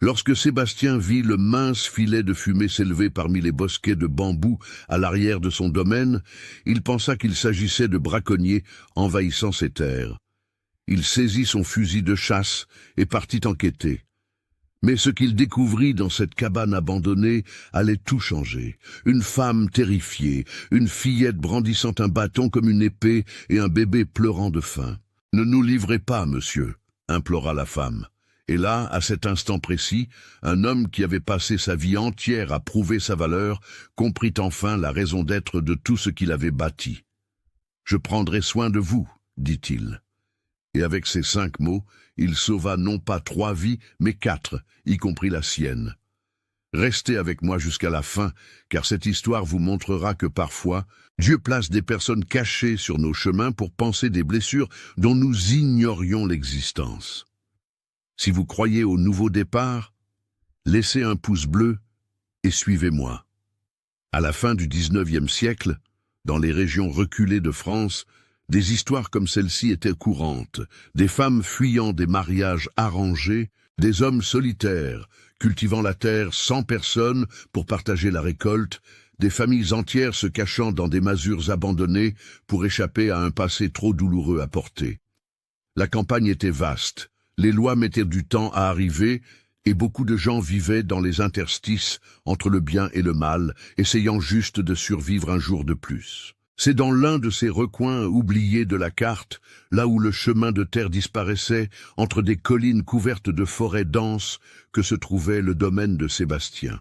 Lorsque Sébastien vit le mince filet de fumée s'élever parmi les bosquets de bambous à l'arrière de son domaine, il pensa qu'il s'agissait de braconniers envahissant ses terres. Il saisit son fusil de chasse et partit enquêter. Mais ce qu'il découvrit dans cette cabane abandonnée allait tout changer. Une femme terrifiée, une fillette brandissant un bâton comme une épée et un bébé pleurant de faim. « Ne nous livrez pas, monsieur », implora la femme. Et là, à cet instant précis, un homme qui avait passé sa vie entière à prouver sa valeur comprit enfin la raison d'être de tout ce qu'il avait bâti. « Je prendrai soin de vous », dit-il. Et avec ces 5 mots, il sauva non pas 3 vies, mais 4, y compris la sienne. Restez avec moi jusqu'à la fin, car cette histoire vous montrera que parfois, Dieu place des personnes cachées sur nos chemins pour panser des blessures dont nous ignorions l'existence. Si vous croyez au nouveau départ, laissez un pouce bleu et suivez-moi. À la fin du XIXe siècle, dans les régions reculées de France, des histoires comme celle-ci étaient courantes, des femmes fuyant des mariages arrangés, des hommes solitaires, cultivant la terre sans personne pour partager la récolte, des familles entières se cachant dans des masures abandonnées pour échapper à un passé trop douloureux à porter. La campagne était vaste, les lois mettaient du temps à arriver, et beaucoup de gens vivaient dans les interstices entre le bien et le mal, essayant juste de survivre un jour de plus. C'est dans l'un de ces recoins oubliés de la carte, là où le chemin de terre disparaissait, entre des collines couvertes de forêts denses, que se trouvait le domaine de Sébastien.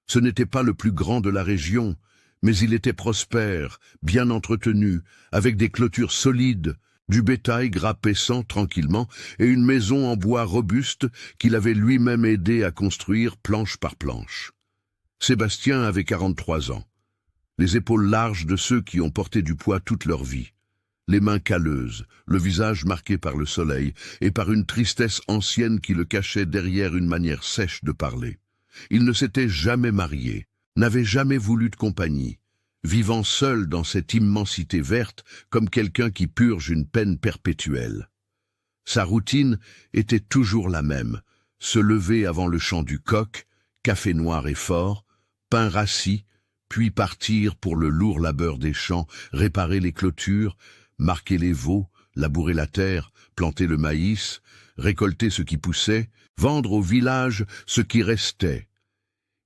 Ce n'était pas le plus grand de la région, mais il était prospère, bien entretenu, avec des clôtures solides, du bétail grappessant tranquillement et une maison en bois robuste qu'il avait lui-même aidé à construire planche par planche. Sébastien avait 43 ans. Les épaules larges de ceux qui ont porté du poids toute leur vie, les mains calleuses, le visage marqué par le soleil et par une tristesse ancienne qui le cachait derrière une manière sèche de parler. Il ne s'était jamais marié, n'avait jamais voulu de compagnie, vivant seul dans cette immensité verte comme quelqu'un qui purge une peine perpétuelle. Sa routine était toujours la même, se lever avant le chant du coq, café noir et fort, pain rassis, puis partir pour le lourd labeur des champs, réparer les clôtures, marquer les veaux, labourer la terre, planter le maïs, récolter ce qui poussait, vendre au village ce qui restait.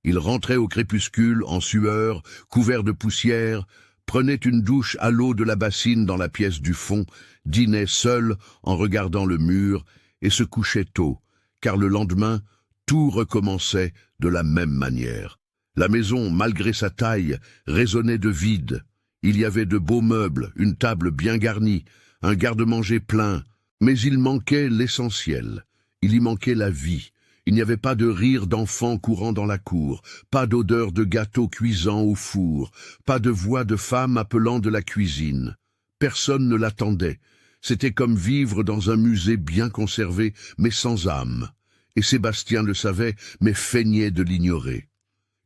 Il rentrait au crépuscule, en sueur, couvert de poussière, prenait une douche à l'eau de la bassine dans la pièce du fond, dînait seul en regardant le mur et se couchait tôt, car le lendemain, tout recommençait de la même manière. La maison, malgré sa taille, résonnait de vide. Il y avait de beaux meubles, une table bien garnie, un garde-manger plein, mais il manquait l'essentiel. Il y manquait la vie. Il n'y avait pas de rire d'enfants courant dans la cour, pas d'odeur de gâteaux cuisant au four, pas de voix de femmes appelant de la cuisine. Personne ne l'attendait. C'était comme vivre dans un musée bien conservé, mais sans âme. Et Sébastien le savait, mais feignait de l'ignorer.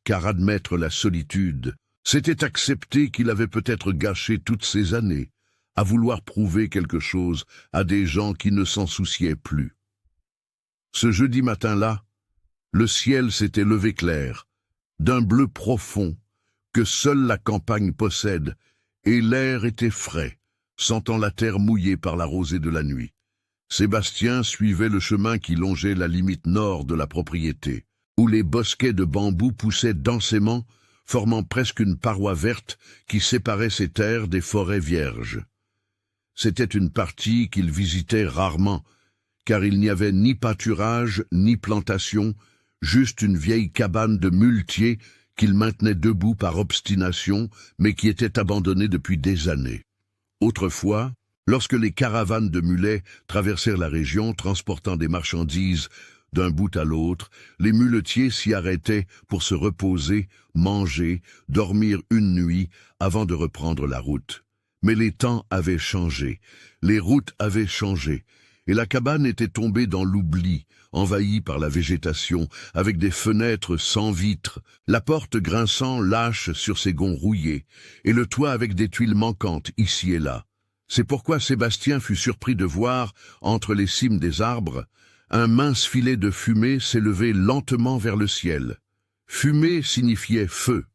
Car admettre la solitude, c'était accepter qu'il avait peut-être gâché toutes ces années, à vouloir prouver quelque chose à des gens qui ne s'en souciaient plus. Ce jeudi matin-là, le ciel s'était levé clair, d'un bleu profond, que seule la campagne possède, et l'air était frais, sentant la terre mouillée par la rosée de la nuit. Sébastien suivait le chemin qui longeait la limite nord de la propriété, où les bosquets de bambous poussaient densément, formant presque une paroi verte qui séparait ces terres des forêts vierges. C'était une partie qu'il visitait rarement, car il n'y avait ni pâturage, ni plantation, juste une vieille cabane de muletier qu'il maintenait debout par obstination, mais qui était abandonnée depuis des années. Autrefois, lorsque les caravanes de mulets traversèrent la région transportant des marchandises d'un bout à l'autre, les muletiers s'y arrêtaient pour se reposer, manger, dormir une nuit avant de reprendre la route. Mais les temps avaient changé, les routes avaient changé, et la cabane était tombée dans l'oubli, envahie par la végétation, avec des fenêtres sans vitres, la porte grinçant lâche sur ses gonds rouillés, et le toit avec des tuiles manquantes ici et là. C'est pourquoi Sébastien fut surpris de voir, entre les cimes des arbres, Un mince filet de fumée s'élevait lentement vers le ciel. Fumée signifiait feu,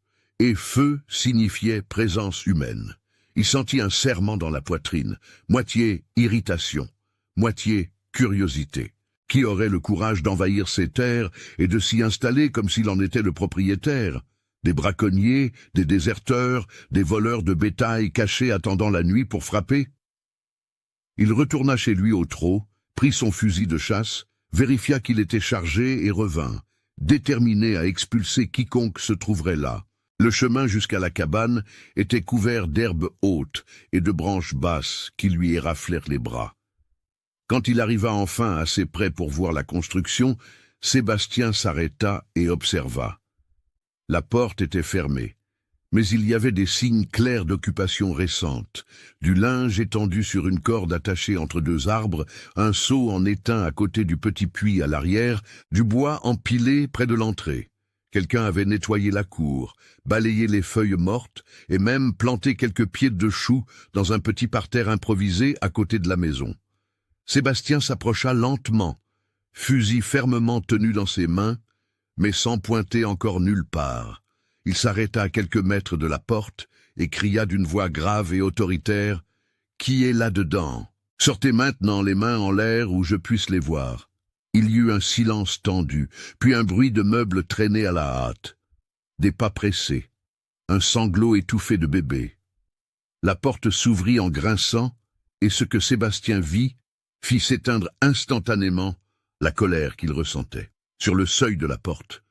et feu signifiait présence humaine. Il sentit un serrement dans la poitrine, moitié irritation, moitié curiosité. Qui aurait le courage d'envahir ces terres et de s'y installer comme s'il en était le propriétaire? Des braconniers, des déserteurs, des voleurs de bétail cachés attendant la nuit pour frapper? Il retourna chez lui au trot, prit son fusil de chasse, vérifia qu'il était chargé et revint, déterminé à expulser quiconque se trouverait là. Le chemin jusqu'à la cabane était couvert d'herbes hautes et de branches basses qui lui éraflèrent les bras. Quand il arriva enfin assez près pour voir la construction, Sébastien s'arrêta et observa. La porte était fermée, mais il y avait des signes clairs d'occupation récente, du linge étendu sur une corde attachée entre deux arbres, un seau en étain à côté du petit puits à l'arrière, du bois empilé près de l'entrée. Quelqu'un avait nettoyé la cour, balayé les feuilles mortes et même planté quelques pieds de choux dans un petit parterre improvisé à côté de la maison. Sébastien s'approcha lentement, fusil fermement tenu dans ses mains, mais sans pointer encore nulle part. Il s'arrêta à quelques mètres de la porte et cria d'une voix grave et autoritaire « Qui est là-dedans? Sortez maintenant les mains en l'air où je puisse les voir. » Il y eut un silence tendu, puis un bruit de meubles traînés à la hâte. Des pas pressés, un sanglot étouffé de bébé. La porte s'ouvrit en grinçant, et ce que Sébastien vit fit s'éteindre instantanément la colère qu'il ressentait. Sur le seuil de la porte,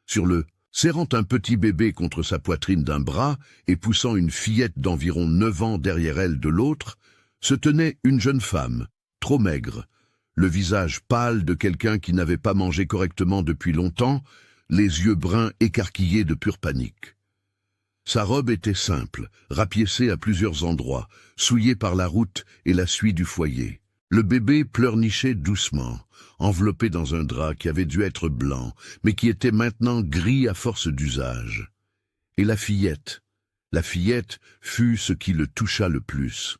serrant un petit bébé contre sa poitrine d'un bras et poussant une fillette d'environ 9 ans derrière elle de l'autre, se tenait une jeune femme, trop maigre, le visage pâle de quelqu'un qui n'avait pas mangé correctement depuis longtemps, les yeux bruns écarquillés de pure panique. Sa robe était simple, rapiécée à plusieurs endroits, souillée par la route et la suie du foyer. Le bébé pleurnichait doucement, enveloppé dans un drap qui avait dû être blanc, mais qui était maintenant gris à force d'usage. Et la fillette fut ce qui le toucha le plus.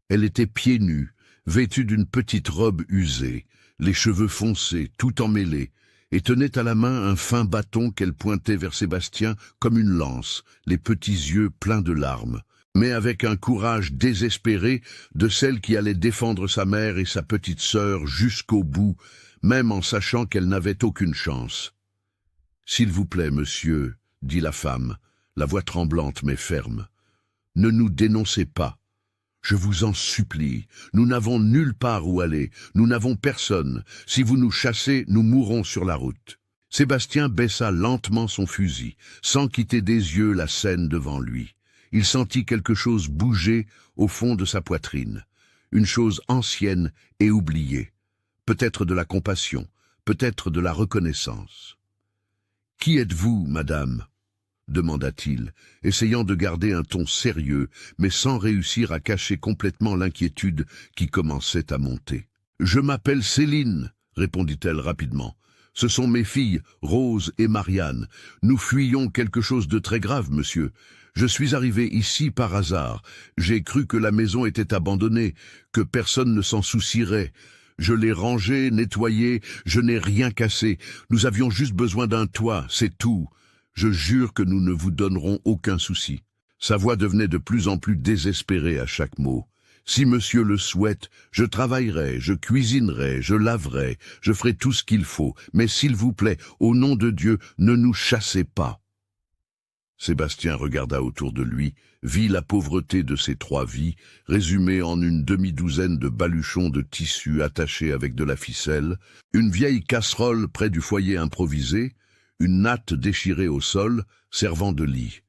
Elle était pieds nus, vêtue d'une petite robe usée, les cheveux foncés, tout emmêlés, et tenait à la main un fin bâton qu'elle pointait vers Sébastien comme une lance, les petits yeux pleins de larmes, mais avec un courage désespéré de celle qui allait défendre sa mère et sa petite sœur jusqu'au bout, même en sachant qu'elle n'avait aucune chance. « S'il vous plaît, monsieur, » dit la femme, la voix tremblante mais ferme, « ne nous dénoncez pas. Je vous en supplie, nous n'avons nulle part où aller, nous n'avons personne. Si vous nous chassez, nous mourrons sur la route. » Sébastien baissa lentement son fusil, sans quitter des yeux la scène devant lui. Il sentit quelque chose bouger au fond de sa poitrine, une chose ancienne et oubliée, peut-être de la compassion, peut-être de la reconnaissance. « Qui êtes-vous, madame ?» demanda-t-il, essayant de garder un ton sérieux, mais sans réussir à cacher complètement l'inquiétude qui commençait à monter. « Je m'appelle Céline, » répondit-elle rapidement. « Ce sont mes filles, Rose et Marianne. Nous fuyons quelque chose de très grave, monsieur. Je suis arrivé ici par hasard. J'ai cru que la maison était abandonnée, que personne ne s'en soucierait. Je l'ai rangée, nettoyée, je n'ai rien cassé. Nous avions juste besoin d'un toit, c'est tout. Je jure que nous ne vous donnerons aucun souci. » Sa voix devenait de plus en plus désespérée à chaque mot. « Si monsieur le souhaite, je travaillerai, je cuisinerai, je laverai, je ferai tout ce qu'il faut. Mais s'il vous plaît, au nom de Dieu, ne nous chassez pas. » Sébastien regarda autour de lui, vit la pauvreté de ces 3 vies, résumée en une demi-douzaine de baluchons de tissu attachés avec de la ficelle, une vieille casserole près du foyer improvisé, une natte déchirée au sol, servant de lit.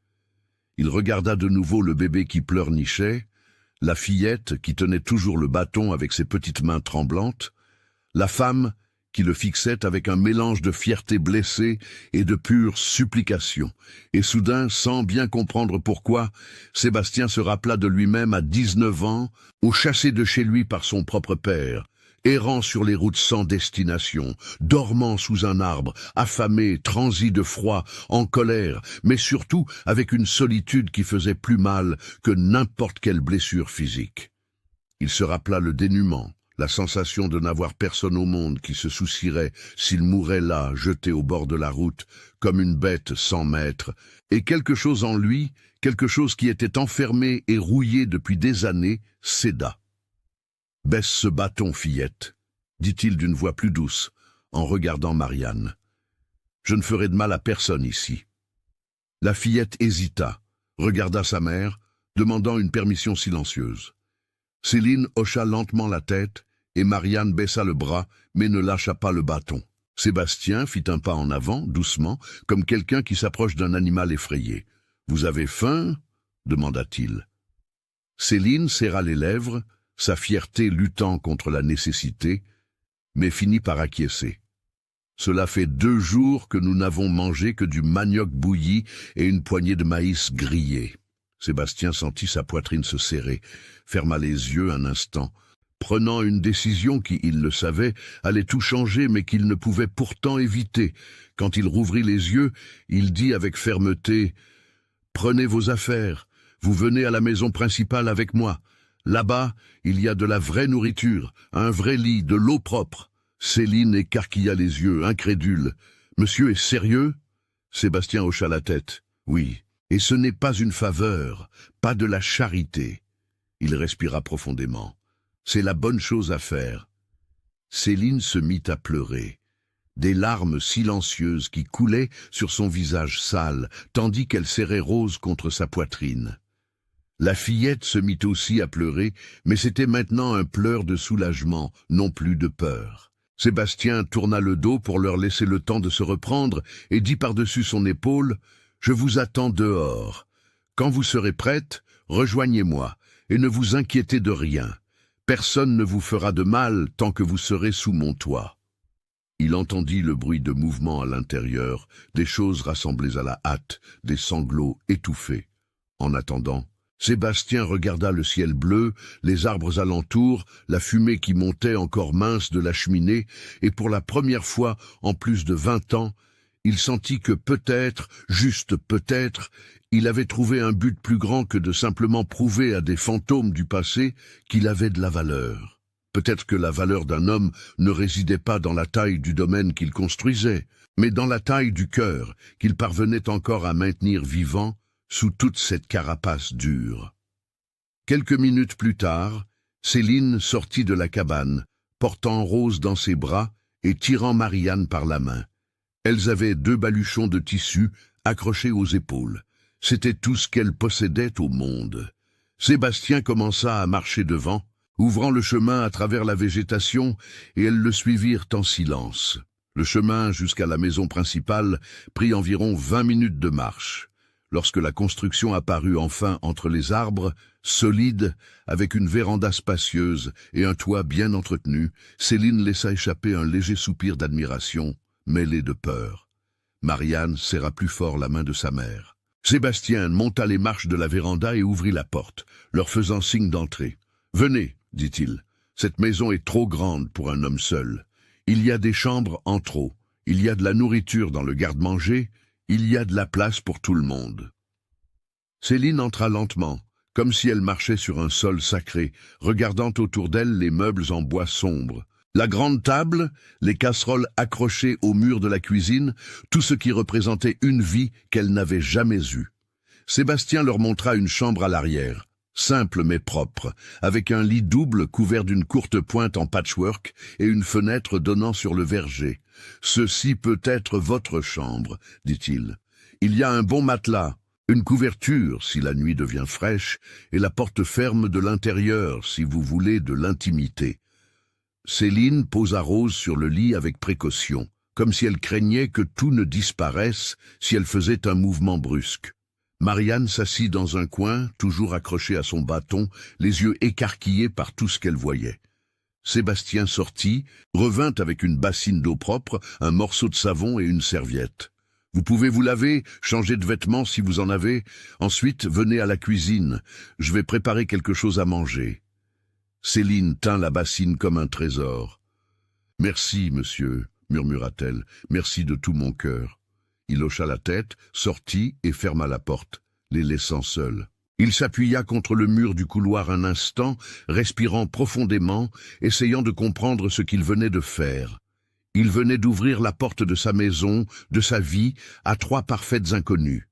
Il regarda de nouveau le bébé qui pleurnichait, la fillette qui tenait toujours le bâton avec ses petites mains tremblantes, la femme qui le fixait avec un mélange de fierté blessée et de pure supplication. Et soudain, sans bien comprendre pourquoi, Sébastien se rappela de lui-même à 19 ans, au chassé de chez lui par son propre père, errant sur les routes sans destination, dormant sous un arbre, affamé, transi de froid, en colère, mais surtout avec une solitude qui faisait plus mal que n'importe quelle blessure physique. Il se rappela le dénuement, La sensation de n'avoir personne au monde qui se soucierait s'il mourait là, jeté au bord de la route, comme une bête sans maître, et quelque chose en lui, quelque chose qui était enfermé et rouillé depuis des années, céda. « Baisse ce bâton, fillette, » dit-il d'une voix plus douce, en regardant Marianne. « Je ne ferai de mal à personne ici. » La fillette hésita, regarda sa mère, demandant une permission silencieuse. Céline hocha lentement la tête, et Marianne baissa le bras, mais ne lâcha pas le bâton. Sébastien fit un pas en avant, doucement, comme quelqu'un qui s'approche d'un animal effrayé. « Vous avez faim ?» demanda-t-il. Céline serra les lèvres, sa fierté luttant contre la nécessité, mais finit par acquiescer. « Cela fait 2 jours que nous n'avons mangé que du manioc bouilli et une poignée de maïs grillé. » Sébastien sentit sa poitrine se serrer, ferma les yeux un instant, prenant une décision qui, il le savait, allait tout changer, mais qu'il ne pouvait pourtant éviter. Quand il rouvrit les yeux, il dit avec fermeté « Prenez vos affaires, vous venez à la maison principale avec moi. Là-bas, il y a de la vraie nourriture, un vrai lit, de l'eau propre. » Céline écarquilla les yeux, incrédule. « Monsieur est sérieux ?» Sébastien hocha la tête. « Oui, et ce n'est pas une faveur, pas de la charité. » Il respira profondément. C'est la bonne chose à faire. Céline se mit à pleurer. Des larmes silencieuses qui coulaient sur son visage sale, tandis qu'elle serrait Rose contre sa poitrine. La fillette se mit aussi à pleurer, mais c'était maintenant un pleur de soulagement, non plus de peur. Sébastien tourna le dos pour leur laisser le temps de se reprendre et dit par-dessus son épaule « Je vous attends dehors. Quand vous serez prête, rejoignez-moi et ne vous inquiétez de rien. Personne ne vous fera de mal tant que vous serez sous mon toit. » Il entendit le bruit de mouvements à l'intérieur, des choses rassemblées à la hâte, des sanglots étouffés. En attendant, Sébastien regarda le ciel bleu, les arbres alentours, la fumée qui montait encore mince de la cheminée, et pour la première fois en plus de 20 ans, il sentit que peut-être, juste peut-être, il avait trouvé un but plus grand que de simplement prouver à des fantômes du passé qu'il avait de la valeur. Peut-être que la valeur d'un homme ne résidait pas dans la taille du domaine qu'il construisait, mais dans la taille du cœur qu'il parvenait encore à maintenir vivant sous toute cette carapace dure. Quelques minutes plus tard, Céline sortit de la cabane, portant Rose dans ses bras et tirant Marianne par la main. Elles avaient 2 baluchons de tissu accrochés aux épaules. C'était tout ce qu'elles possédaient au monde. Sébastien commença à marcher devant, ouvrant le chemin à travers la végétation, et elles le suivirent en silence. Le chemin jusqu'à la maison principale prit environ 20 minutes de marche. Lorsque la construction apparut enfin entre les arbres, solide, avec une véranda spacieuse et un toit bien entretenu, Céline laissa échapper un léger soupir d'admiration, mêlé de peur. Marianne serra plus fort la main de sa mère. Sébastien monta les marches de la véranda et ouvrit la porte, leur faisant signe d'entrer. « Venez, dit-il, cette maison est trop grande pour un homme seul. Il y a des chambres en trop, il y a de la nourriture dans le garde-manger, il y a de la place pour tout le monde. » Céline entra lentement, comme si elle marchait sur un sol sacré, regardant autour d'elle les meubles en bois sombre. La grande table, les casseroles accrochées au mur de la cuisine, tout ce qui représentait une vie qu'elle n'avait jamais eue. Sébastien leur montra une chambre à l'arrière, simple mais propre, avec un lit double couvert d'une courte pointe en patchwork et une fenêtre donnant sur le verger. « Ceci peut être votre chambre, dit-il. Il y a un bon matelas, une couverture si la nuit devient fraîche, et la porte ferme de l'intérieur si vous voulez de l'intimité. » Céline posa Rose sur le lit avec précaution, comme si elle craignait que tout ne disparaisse si elle faisait un mouvement brusque. Marianne s'assit dans un coin, toujours accrochée à son bâton, les yeux écarquillés par tout ce qu'elle voyait. Sébastien sortit, revint avec une bassine d'eau propre, un morceau de savon et une serviette. « Vous pouvez vous laver, changer de vêtements si vous en avez. Ensuite, venez à la cuisine. Je vais préparer quelque chose à manger. » Céline tint la bassine comme un trésor. « Merci, monsieur, » murmura-t-elle, « merci de tout mon cœur. » Il hocha la tête, sortit et ferma la porte, les laissant seuls. Il s'appuya contre le mur du couloir un instant, respirant profondément, essayant de comprendre ce qu'il venait de faire. Il venait d'ouvrir la porte de sa maison, de sa vie, à 3 parfaites inconnues.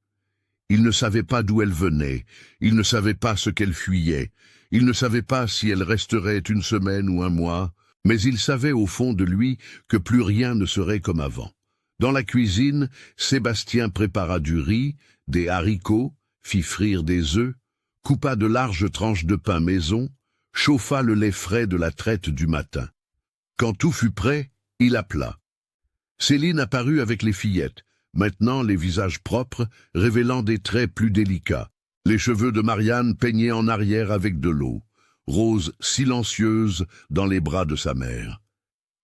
Il ne savait pas d'où elles venaient, il ne savait pas ce qu'elles fuyaient, il ne savait pas si elles resteraient une semaine ou un mois, mais il savait au fond de lui que plus rien ne serait comme avant. Dans la cuisine, Sébastien prépara du riz, des haricots, fit frire des œufs, coupa de larges tranches de pain maison, chauffa le lait frais de la traite du matin. Quand tout fut prêt, il appela. Céline apparut avec les fillettes, maintenant les visages propres, révélant des traits plus délicats. Les cheveux de Marianne peignaient en arrière avec de l'eau, Rose silencieuse dans les bras de sa mère.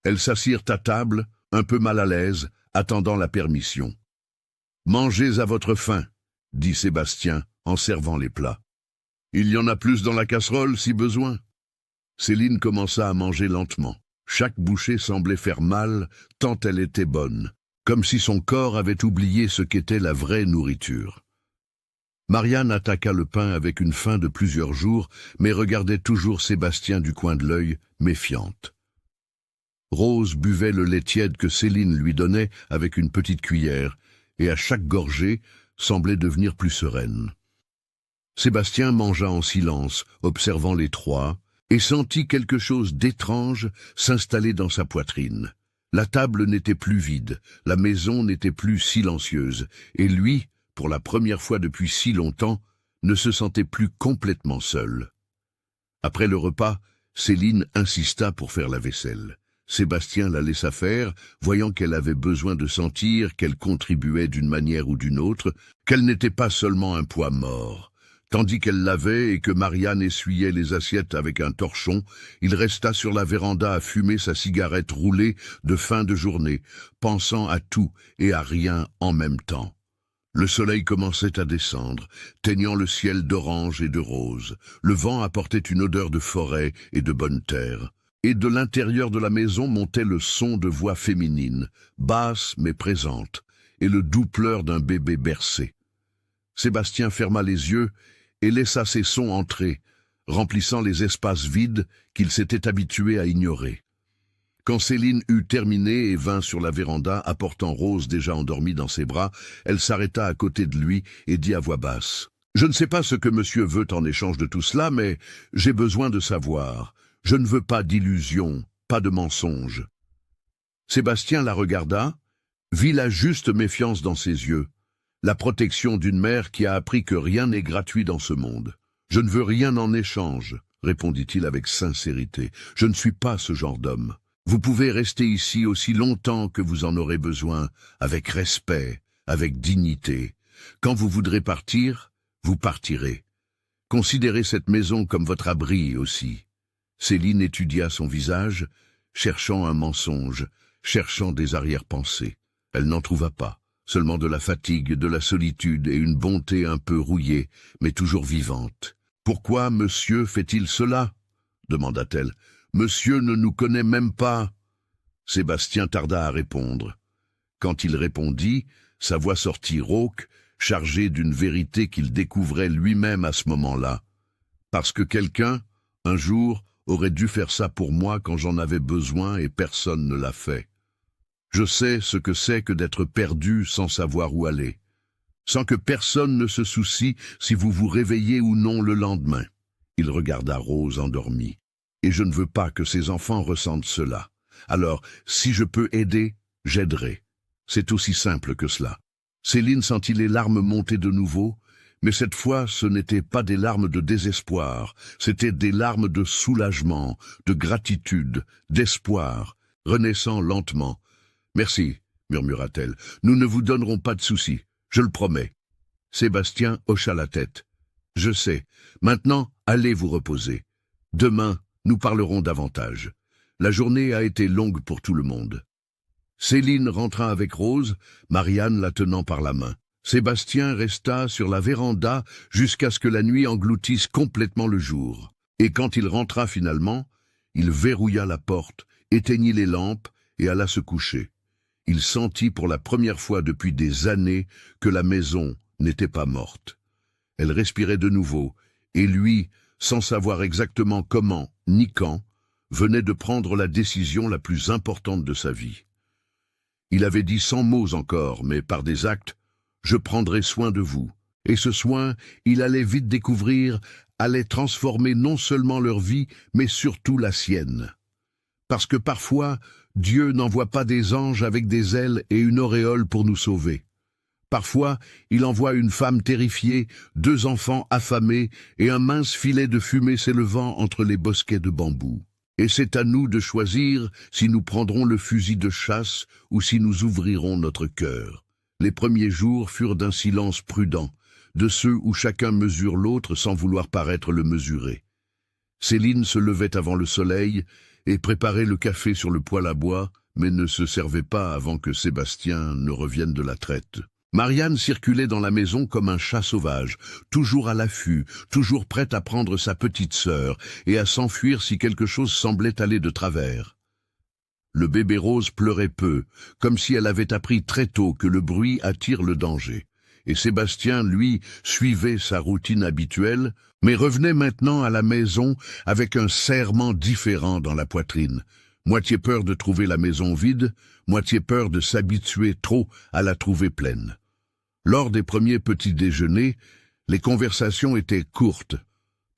Elles s'assirent à table, un peu mal à l'aise, attendant la permission. « Mangez à votre faim », dit Sébastien en servant les plats. « Il y en a plus dans la casserole si besoin. » Céline commença à manger lentement. Chaque bouchée semblait faire mal, tant elle était bonne, comme si son corps avait oublié ce qu'était la vraie nourriture. Marianne attaqua le pain avec une faim de plusieurs jours, mais regardait toujours Sébastien du coin de l'œil, méfiante. Rose buvait le lait tiède que Céline lui donnait avec une petite cuillère, et à chaque gorgée semblait devenir plus sereine. Sébastien mangea en silence, observant les trois, et sentit quelque chose d'étrange s'installer dans sa poitrine. La table n'était plus vide, la maison n'était plus silencieuse, et lui, pour la première fois depuis si longtemps, ne se sentait plus complètement seul. Après le repas, Céline insista pour faire la vaisselle. Sébastien la laissa faire, voyant qu'elle avait besoin de sentir qu'elle contribuait d'une manière ou d'une autre, qu'elle n'était pas seulement un poids mort. Tandis qu'elle lavait et que Marianne essuyait les assiettes avec un torchon, il resta sur la véranda à fumer sa cigarette roulée de fin de journée, pensant à tout et à rien en même temps. Le soleil commençait à descendre, teignant le ciel d'orange et de rose. Le vent apportait une odeur de forêt et de bonne terre. Et de l'intérieur de la maison montait le son de voix féminines, basse mais présente, et le doux pleur d'un bébé bercé. Sébastien ferma les yeux et laissa ces sons entrer, remplissant les espaces vides qu'il s'était habitué à ignorer. Quand Céline eut terminé et vint sur la véranda, apportant Rose déjà endormie dans ses bras, elle s'arrêta à côté de lui et dit à voix basse : « Je ne sais pas ce que monsieur veut en échange de tout cela, mais j'ai besoin de savoir. Je ne veux pas d'illusions, pas de mensonges. » Sébastien la regarda, vit la juste méfiance dans ses yeux, la protection d'une mère qui a appris que rien n'est gratuit dans ce monde. « Je ne veux rien en échange, » répondit-il avec sincérité. « Je ne suis pas ce genre d'homme. Vous pouvez rester ici aussi longtemps que vous en aurez besoin, avec respect, avec dignité. Quand vous voudrez partir, vous partirez. Considérez cette maison comme votre abri aussi. » Céline étudia son visage, cherchant un mensonge, cherchant des arrière-pensées. Elle n'en trouva pas. Seulement de la fatigue, de la solitude et une bonté un peu rouillée, mais toujours vivante. « Pourquoi monsieur fait-il cela ?» demanda-t-elle. « Monsieur ne nous connaît même pas. » Sébastien tarda à répondre. Quand il répondit, sa voix sortit rauque, chargée d'une vérité qu'il découvrait lui-même à ce moment-là. « Parce que quelqu'un, un jour, aurait dû faire ça pour moi quand j'en avais besoin et personne ne l'a fait. Je sais ce que c'est que d'être perdu sans savoir où aller, sans que personne ne se soucie si vous vous réveillez ou non le lendemain. » Il regarda Rose endormie. « Et je ne veux pas que ces enfants ressentent cela. Alors, si je peux aider, j'aiderai. C'est aussi simple que cela. » Céline sentit les larmes monter de nouveau, mais cette fois ce n'étaient pas des larmes de désespoir, c'étaient des larmes de soulagement, de gratitude, d'espoir, renaissant lentement. « Merci, » murmura-t-elle, « nous ne vous donnerons pas de soucis, je le promets. » Sébastien hocha la tête. « Je sais. Maintenant, allez vous reposer. Demain, nous parlerons davantage. La journée a été longue pour tout le monde. » Céline rentra avec Rose, Marianne la tenant par la main. Sébastien resta sur la véranda jusqu'à ce que la nuit engloutisse complètement le jour. Et quand il rentra finalement, il verrouilla la porte, éteignit les lampes et alla se coucher. Il sentit pour la première fois depuis des années que la maison n'était pas morte. Elle respirait de nouveau, et lui, sans savoir exactement comment ni quand, venait de prendre la décision la plus importante de sa vie. Il avait dit sans mots encore, mais par des actes, « Je prendrai soin de vous ». Et ce soin, il allait vite découvrir, allait transformer non seulement leur vie, mais surtout la sienne. Parce que parfois, Dieu n'envoie pas des anges avec des ailes et une auréole pour nous sauver. Parfois, il envoie une femme terrifiée, 2 enfants affamés et un mince filet de fumée s'élevant entre les bosquets de bambou. Et c'est à nous de choisir si nous prendrons le fusil de chasse ou si nous ouvrirons notre cœur. Les premiers jours furent d'un silence prudent, de ceux où chacun mesure l'autre sans vouloir paraître le mesurer. Céline se levait avant le soleil et préparait le café sur le poêle à bois, mais ne se servait pas avant que Sébastien ne revienne de la traite. Marianne circulait dans la maison comme un chat sauvage, toujours à l'affût, toujours prête à prendre sa petite sœur et à s'enfuir si quelque chose semblait aller de travers. Le bébé Rose pleurait peu, comme si elle avait appris très tôt que le bruit attire le danger. Et Sébastien, lui, suivait sa routine habituelle, mais revenait maintenant à la maison avec un serrement différent dans la poitrine. Moitié peur de trouver la maison vide, moitié peur de s'habituer trop à la trouver pleine. Lors des premiers petits déjeuners, les conversations étaient courtes,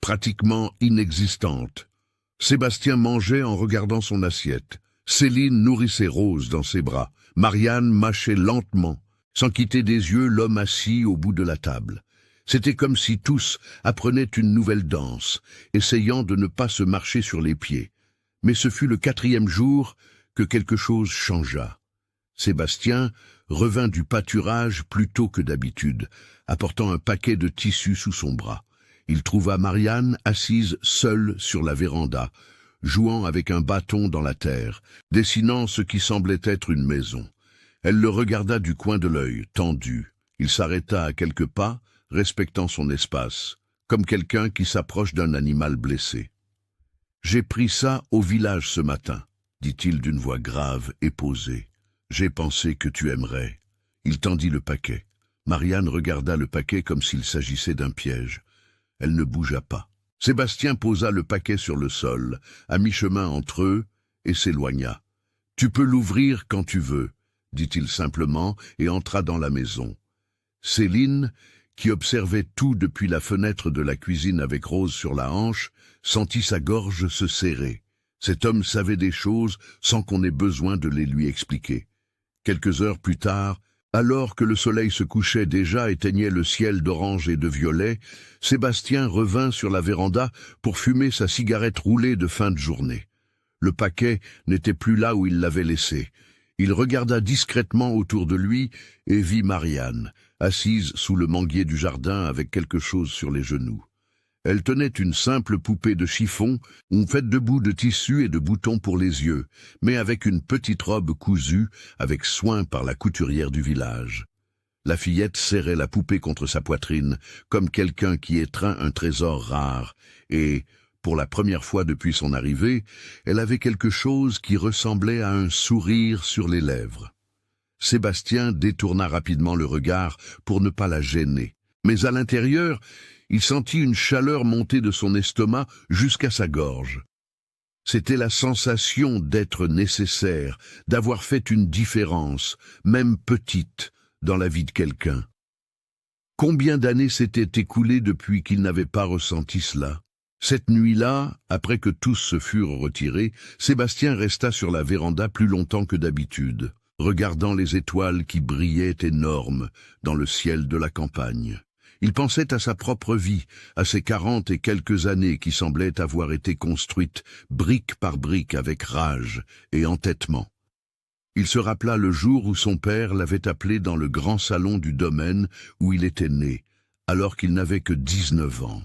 pratiquement inexistantes. Sébastien mangeait en regardant son assiette. Céline nourrissait Rose dans ses bras. Marianne mâchait lentement, sans quitter des yeux l'homme assis au bout de la table. C'était comme si tous apprenaient une nouvelle danse, essayant de ne pas se marcher sur les pieds. Mais ce fut le 4e jour que quelque chose changea. Sébastien revint du pâturage plus tôt que d'habitude, apportant un paquet de tissus sous son bras. Il trouva Marianne assise seule sur la véranda, jouant avec un bâton dans la terre, dessinant ce qui semblait être une maison. Elle le regarda du coin de l'œil, tendu. Il s'arrêta à quelques pas, respectant son espace, comme quelqu'un qui s'approche d'un animal blessé. « J'ai pris ça au village ce matin, » dit-il d'une voix grave et posée. « J'ai pensé que tu aimerais. » Il tendit le paquet. Marianne regarda le paquet comme s'il s'agissait d'un piège. Elle ne bougea pas. Sébastien posa le paquet sur le sol, à mi-chemin entre eux, et s'éloigna. « Tu peux l'ouvrir quand tu veux, » dit-il simplement, et entra dans la maison. Céline, qui observait tout depuis la fenêtre de la cuisine avec Rose sur la hanche, sentit sa gorge se serrer. Cet homme savait des choses sans qu'on ait besoin de les lui expliquer. Quelques heures plus tard, alors que le soleil se couchait déjà éteignait le ciel d'orange et de violet, Sébastien revint sur la véranda pour fumer sa cigarette roulée de fin de journée. Le paquet n'était plus là où il l'avait laissé. Il regarda discrètement autour de lui et vit Marianne, assise sous le manguier du jardin avec quelque chose sur les genoux. Elle tenait une simple poupée de chiffon, faite de bouts de tissu et de boutons pour les yeux, mais avec une petite robe cousue avec soin par la couturière du village. La fillette serrait la poupée contre sa poitrine, comme quelqu'un qui étreint un trésor rare, et, pour la première fois depuis son arrivée, elle avait quelque chose qui ressemblait à un sourire sur les lèvres. Sébastien détourna rapidement le regard pour ne pas la gêner, mais à l'intérieur, il sentit une chaleur monter de son estomac jusqu'à sa gorge. C'était la sensation d'être nécessaire, d'avoir fait une différence, même petite, dans la vie de quelqu'un. Combien d'années s'étaient écoulées depuis qu'il n'avait pas ressenti cela? Cette nuit-là, après que tous se furent retirés, Sébastien resta sur la véranda plus longtemps que d'habitude, regardant les étoiles qui brillaient énormes dans le ciel de la campagne. Il pensait à sa propre vie, à ses 40 et quelques années qui semblaient avoir été construites brique par brique avec rage et entêtement. Il se rappela le jour où son père l'avait appelé dans le grand salon du domaine où il était né, alors qu'il n'avait que 19 ans.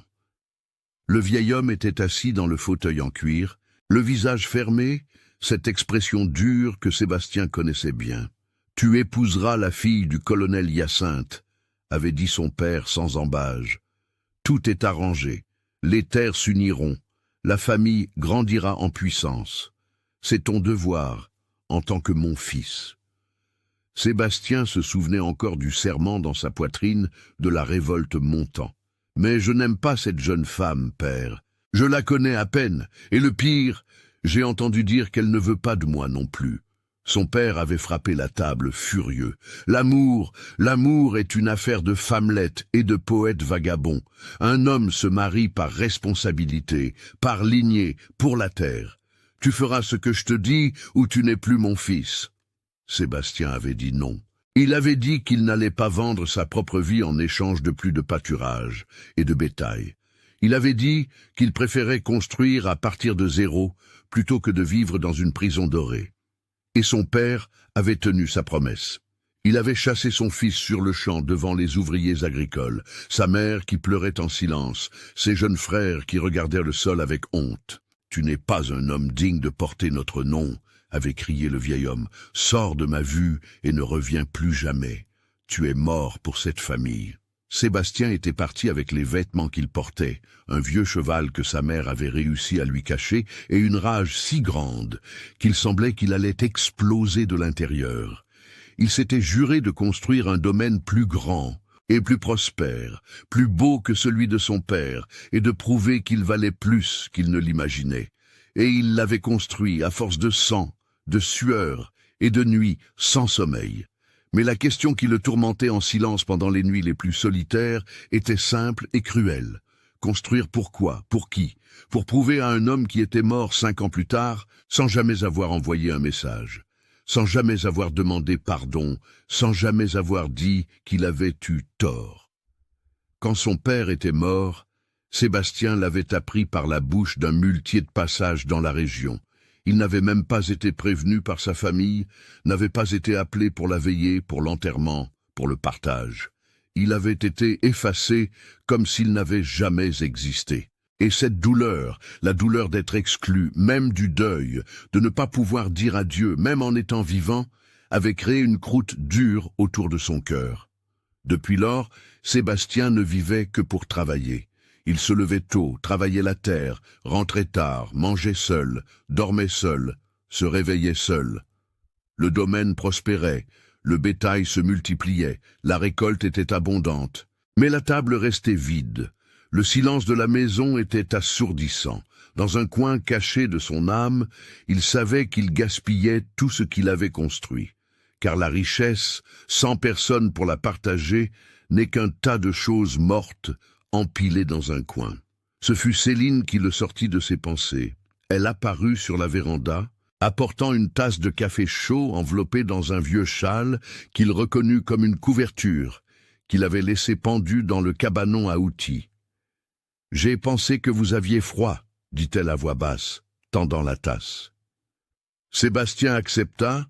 Le vieil homme était assis dans le fauteuil en cuir, le visage fermé, cette expression dure que Sébastien connaissait bien. « Tu épouseras la fille du colonel Hyacinthe », avait dit son père sans ambages. « Tout est arrangé, les terres s'uniront, la famille grandira en puissance. C'est ton devoir, en tant que mon fils. » Sébastien se souvenait encore du serrement dans sa poitrine, de la révolte montant. Mais je n'aime pas cette jeune femme, père. Je la connais à peine, et le pire, j'ai entendu dire qu'elle ne veut pas de moi non plus. » Son père avait frappé la table, furieux. L'amour est une affaire de femmelettes et de poètes vagabonds. Un homme se marie par responsabilité, par lignée, pour la terre. Tu feras ce que je te dis ou tu n'es plus mon fils. Sébastien avait dit non. Il avait dit qu'il n'allait pas vendre sa propre vie en échange de plus de pâturage et de bétail. Il avait dit qu'il préférait construire à partir de zéro plutôt que de vivre dans une prison dorée. Et son père avait tenu sa promesse. Il avait chassé son fils sur le champ devant les ouvriers agricoles, sa mère qui pleurait en silence, ses jeunes frères qui regardaient le sol avec honte. « Tu n'es pas un homme digne de porter notre nom », avait crié le vieil homme. « Sors de ma vue et ne reviens plus jamais. Tu es mort pour cette famille. » Sébastien était parti avec les vêtements qu'il portait, un vieux cheval que sa mère avait réussi à lui cacher, et une rage si grande qu'il semblait qu'il allait exploser de l'intérieur. Il s'était juré de construire un domaine plus grand et plus prospère, plus beau que celui de son père, et de prouver qu'il valait plus qu'il ne l'imaginait. Et il l'avait construit à force de sang, de sueur et de nuits sans sommeil. Mais la question qui le tourmentait en silence pendant les nuits les plus solitaires était simple et cruelle. Construire pourquoi? Pour qui? Pour prouver à un homme qui était mort 5 ans plus tard, sans jamais avoir envoyé un message, sans jamais avoir demandé pardon, sans jamais avoir dit qu'il avait eu tort. Quand son père était mort, Sébastien l'avait appris par la bouche d'un muletier de passage dans la région. Il n'avait même pas été prévenu par sa famille, n'avait pas été appelé pour la veillée, pour l'enterrement, pour le partage. Il avait été effacé comme s'il n'avait jamais existé. Et cette douleur, la douleur d'être exclu, même du deuil, de ne pas pouvoir dire adieu, même en étant vivant, avait créé une croûte dure autour de son cœur. Depuis lors, Sébastien ne vivait que pour travailler. Il se levait tôt, travaillait la terre, rentrait tard, mangeait seul, dormait seul, se réveillait seul. Le domaine prospérait, le bétail se multipliait, la récolte était abondante. Mais la table restait vide. Le silence de la maison était assourdissant. Dans un coin caché de son âme, il savait qu'il gaspillait tout ce qu'il avait construit. Car la richesse, sans personne pour la partager, n'est qu'un tas de choses mortes, empilé dans un coin. Ce fut Céline qui le sortit de ses pensées. Elle apparut sur la véranda, apportant une tasse de café chaud enveloppée dans un vieux châle qu'il reconnut comme une couverture, qu'il avait laissé pendue dans le cabanon à outils. « J'ai pensé que vous aviez froid, » dit-elle à voix basse, tendant la tasse. Sébastien accepta,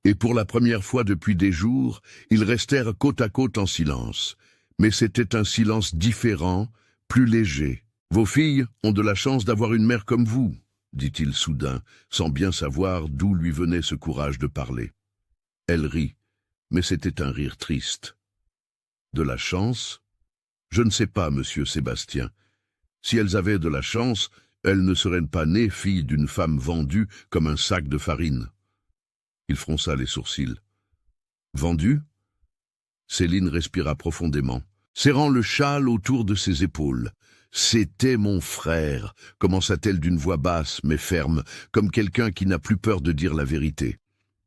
et pour la première fois depuis des jours, ils restèrent côte à côte en silence. Mais c'était un silence différent, plus léger. « Vos filles ont de la chance d'avoir une mère comme vous, » dit-il soudain, sans bien savoir d'où lui venait ce courage de parler. Elle rit, mais c'était un rire triste. « De la chance? Je ne sais pas, monsieur Sébastien. Si elles avaient de la chance, elles ne seraient pas nées filles d'une femme vendue comme un sac de farine. » Il fronça les sourcils. « Vendue ?» Céline respira profondément, serrant le châle autour de ses épaules. « C'était mon frère », commença-t-elle d'une voix basse mais ferme, comme quelqu'un qui n'a plus peur de dire la vérité.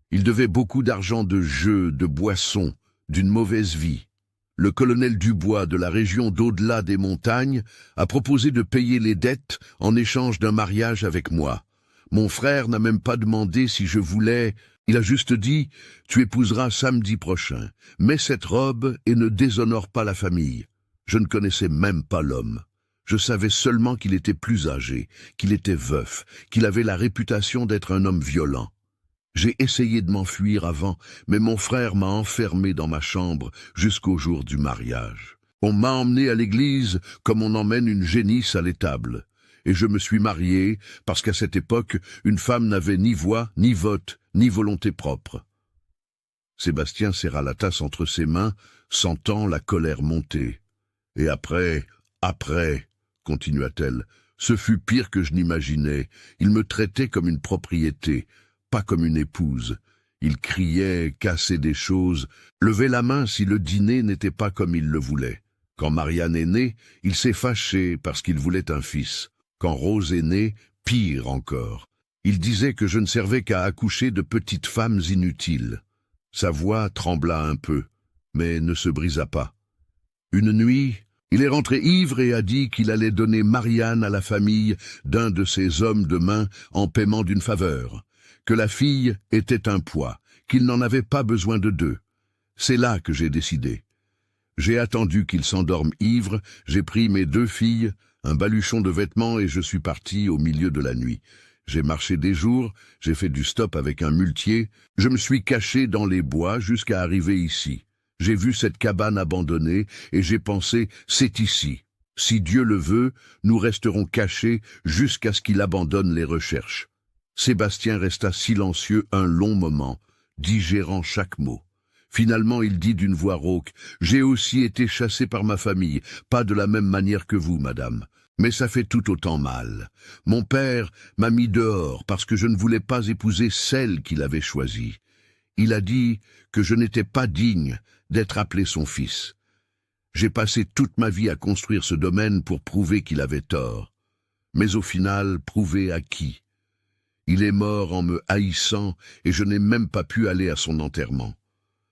Il devait beaucoup d'argent de jeux, de boissons, d'une mauvaise vie. Le colonel Dubois de la région d'au-delà des montagnes a proposé de payer les dettes en échange d'un mariage avec moi. Mon frère n'a même pas demandé si je voulais... Il a juste dit « Tu épouseras samedi prochain. Mets cette robe et ne déshonore pas la famille. » Je ne connaissais même pas l'homme. Je savais seulement qu'il était plus âgé, qu'il était veuf, qu'il avait la réputation d'être un homme violent. J'ai essayé de m'enfuir avant, mais mon frère m'a enfermé dans ma chambre jusqu'au jour du mariage. On m'a emmené à l'église comme on emmène une génisse à l'étable. Et je me suis marié parce qu'à cette époque, une femme n'avait ni voix, ni vote, ni volonté propre. Sébastien serra la tasse entre ses mains, sentant la colère monter. Et après, continua-t-elle, ce fut pire que je n'imaginais. Il me traitait comme une propriété, pas comme une épouse. Il criait, cassait des choses, levait la main si le dîner n'était pas comme il le voulait. Quand Marianne est née, il s'est fâché parce qu'il voulait un fils. Quand Rose est née, pire encore. Il disait que je ne servais qu'à accoucher de petites femmes inutiles. Sa voix trembla un peu, mais ne se brisa pas. Une nuit, il est rentré ivre et a dit qu'il allait donner Marianne à la famille d'un de ses hommes de main en paiement d'une faveur, que la fille était un poids, qu'il n'en avait pas besoin de deux. C'est là que j'ai décidé. J'ai attendu qu'il s'endorme ivre, j'ai pris mes 2 filles, un baluchon de vêtements et je suis parti au milieu de la nuit. J'ai marché des jours, j'ai fait du stop avec un muletier, je me suis caché dans les bois jusqu'à arriver ici. J'ai vu cette cabane abandonnée et j'ai pensé, c'est ici. Si Dieu le veut, nous resterons cachés jusqu'à ce qu'il abandonne les recherches. Sébastien resta silencieux un long moment, digérant chaque mot. Finalement, il dit d'une voix rauque, « J'ai aussi été chassé par ma famille, pas de la même manière que vous, madame. Mais ça fait tout autant mal. Mon père m'a mis dehors parce que je ne voulais pas épouser celle qu'il avait choisie. Il a dit que je n'étais pas digne d'être appelé son fils. J'ai passé toute ma vie à construire ce domaine pour prouver qu'il avait tort. Mais au final, prouver à qui? Il est mort en me haïssant et je n'ai même pas pu aller à son enterrement.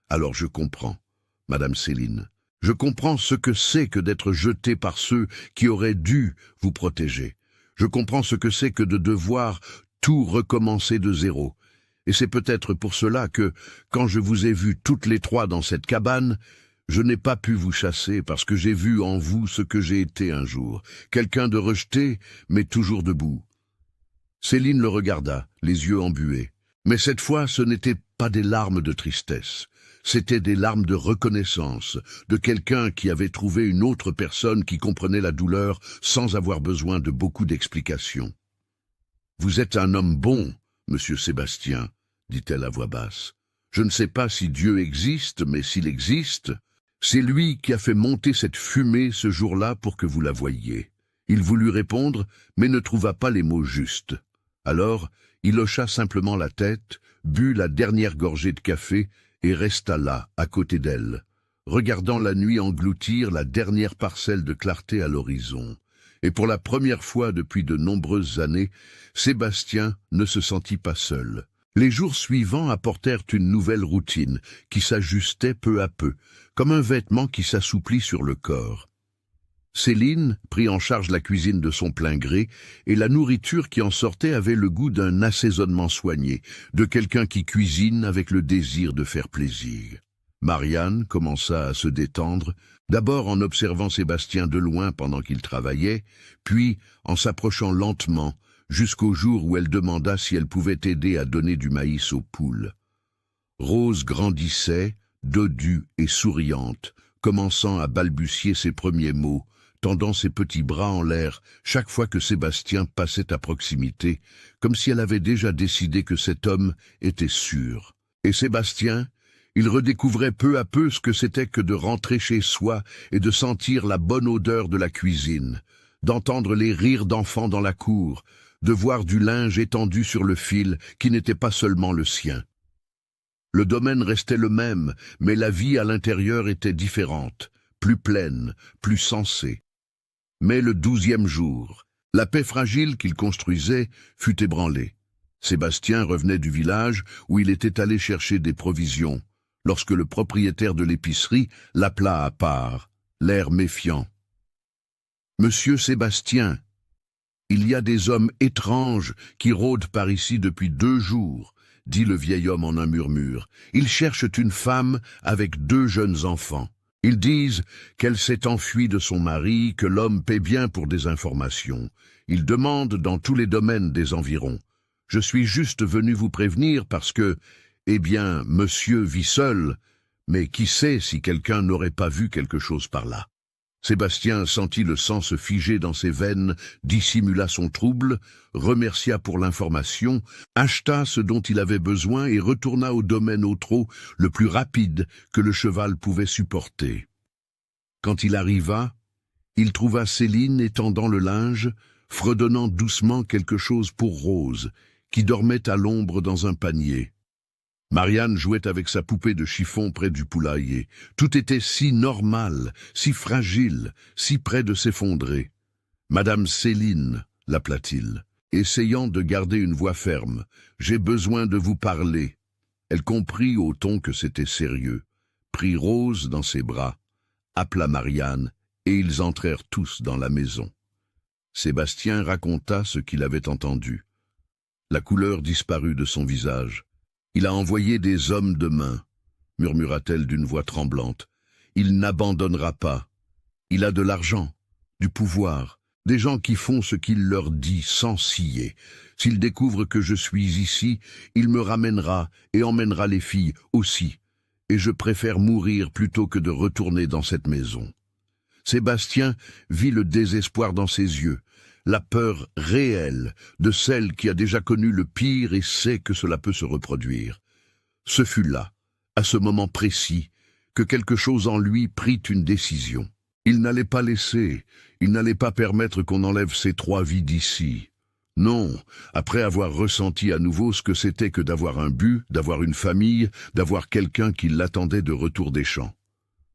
Alors je comprends, Madame Céline. Je comprends ce que c'est que d'être jeté par ceux qui auraient dû vous protéger. Je comprends ce que c'est que de devoir tout recommencer de zéro. Et c'est peut-être pour cela que, quand je vous ai vus toutes les 3 dans cette cabane, je n'ai pas pu vous chasser parce que j'ai vu en vous ce que j'ai été un jour, quelqu'un de rejeté, mais toujours debout. Céline le regarda, les yeux embués. Mais cette fois, ce n'étaient pas des larmes de tristesse. C'étaient des larmes de reconnaissance, de quelqu'un qui avait trouvé une autre personne qui comprenait la douleur sans avoir besoin de beaucoup d'explications. « Vous êtes un homme bon, monsieur Sébastien, » dit-elle à voix basse. « Je ne sais pas si Dieu existe, mais s'il existe, c'est lui qui a fait monter cette fumée ce jour-là pour que vous la voyiez. » Il voulut répondre, mais ne trouva pas les mots justes. Alors, il hocha simplement la tête, but la dernière gorgée de café et resta là, à côté d'elle, regardant la nuit engloutir la dernière parcelle de clarté à l'horizon. Et pour la première fois depuis de nombreuses années, Sébastien ne se sentit pas seul. Les jours suivants apportèrent une nouvelle routine qui s'ajustait peu à peu, comme un vêtement qui s'assouplit sur le corps. Céline prit en charge la cuisine de son plein gré, et la nourriture qui en sortait avait le goût d'un assaisonnement soigné, de quelqu'un qui cuisine avec le désir de faire plaisir. Marianne commença à se détendre, d'abord en observant Sébastien de loin pendant qu'il travaillait, puis en s'approchant lentement, jusqu'au jour où elle demanda si elle pouvait aider à donner du maïs aux poules. Rose grandissait, dodue et souriante, commençant à balbutier ses premiers mots, tendant ses petits bras en l'air chaque fois que Sébastien passait à proximité, comme si elle avait déjà décidé que cet homme était sûr. Et Sébastien, il redécouvrait peu à peu ce que c'était que de rentrer chez soi et de sentir la bonne odeur de la cuisine, d'entendre les rires d'enfants dans la cour, de voir du linge étendu sur le fil qui n'était pas seulement le sien. Le domaine restait le même, mais la vie à l'intérieur était différente, plus pleine, plus sensée. Mais le 12e jour, la paix fragile qu'il construisait fut ébranlée. Sébastien revenait du village où il était allé chercher des provisions, lorsque le propriétaire de l'épicerie l'appela à part, l'air méfiant. « Monsieur Sébastien, il y a des hommes étranges qui rôdent par ici depuis 2 jours, dit le vieil homme en un murmure. Ils cherchent une femme avec 2 jeunes enfants. Ils disent qu'elle s'est enfuie de son mari, que l'homme paie bien pour des informations. Ils demandent dans tous les domaines des environs. Je suis juste venu vous prévenir parce que, eh bien, monsieur vit seul, mais qui sait si quelqu'un n'aurait pas vu quelque chose par là. » Sébastien sentit le sang se figer dans ses veines, dissimula son trouble, remercia pour l'information, acheta ce dont il avait besoin et retourna au domaine au trot le plus rapide que le cheval pouvait supporter. Quand il arriva, il trouva Céline étendant le linge, fredonnant doucement quelque chose pour Rose, qui dormait à l'ombre dans un panier. Marianne jouait avec sa poupée de chiffon près du poulailler. Tout était si normal, si fragile, si près de s'effondrer. « Madame Céline », l'appela-t-il, essayant de garder une voix ferme. « J'ai besoin de vous parler. » Elle comprit au ton que c'était sérieux, prit Rose dans ses bras, appela Marianne, et ils entrèrent tous dans la maison. Sébastien raconta ce qu'il avait entendu. La couleur disparut de son visage. « Il a envoyé des hommes de main, » murmura-t-elle d'une voix tremblante. « Il n'abandonnera pas. Il a de l'argent, du pouvoir, des gens qui font ce qu'il leur dit sans scier. S'il découvre que je suis ici, il me ramènera et emmènera les filles aussi. Et je préfère mourir plutôt que de retourner dans cette maison. » Sébastien vit le désespoir dans ses yeux, la peur réelle de celle qui a déjà connu le pire et sait que cela peut se reproduire. Ce fut là, à ce moment précis, que quelque chose en lui prit une décision. Il n'allait pas laisser, il n'allait pas permettre qu'on enlève ces 3 vies d'ici. Non, après avoir ressenti à nouveau ce que c'était que d'avoir un but, d'avoir une famille, d'avoir quelqu'un qui l'attendait de retour des champs.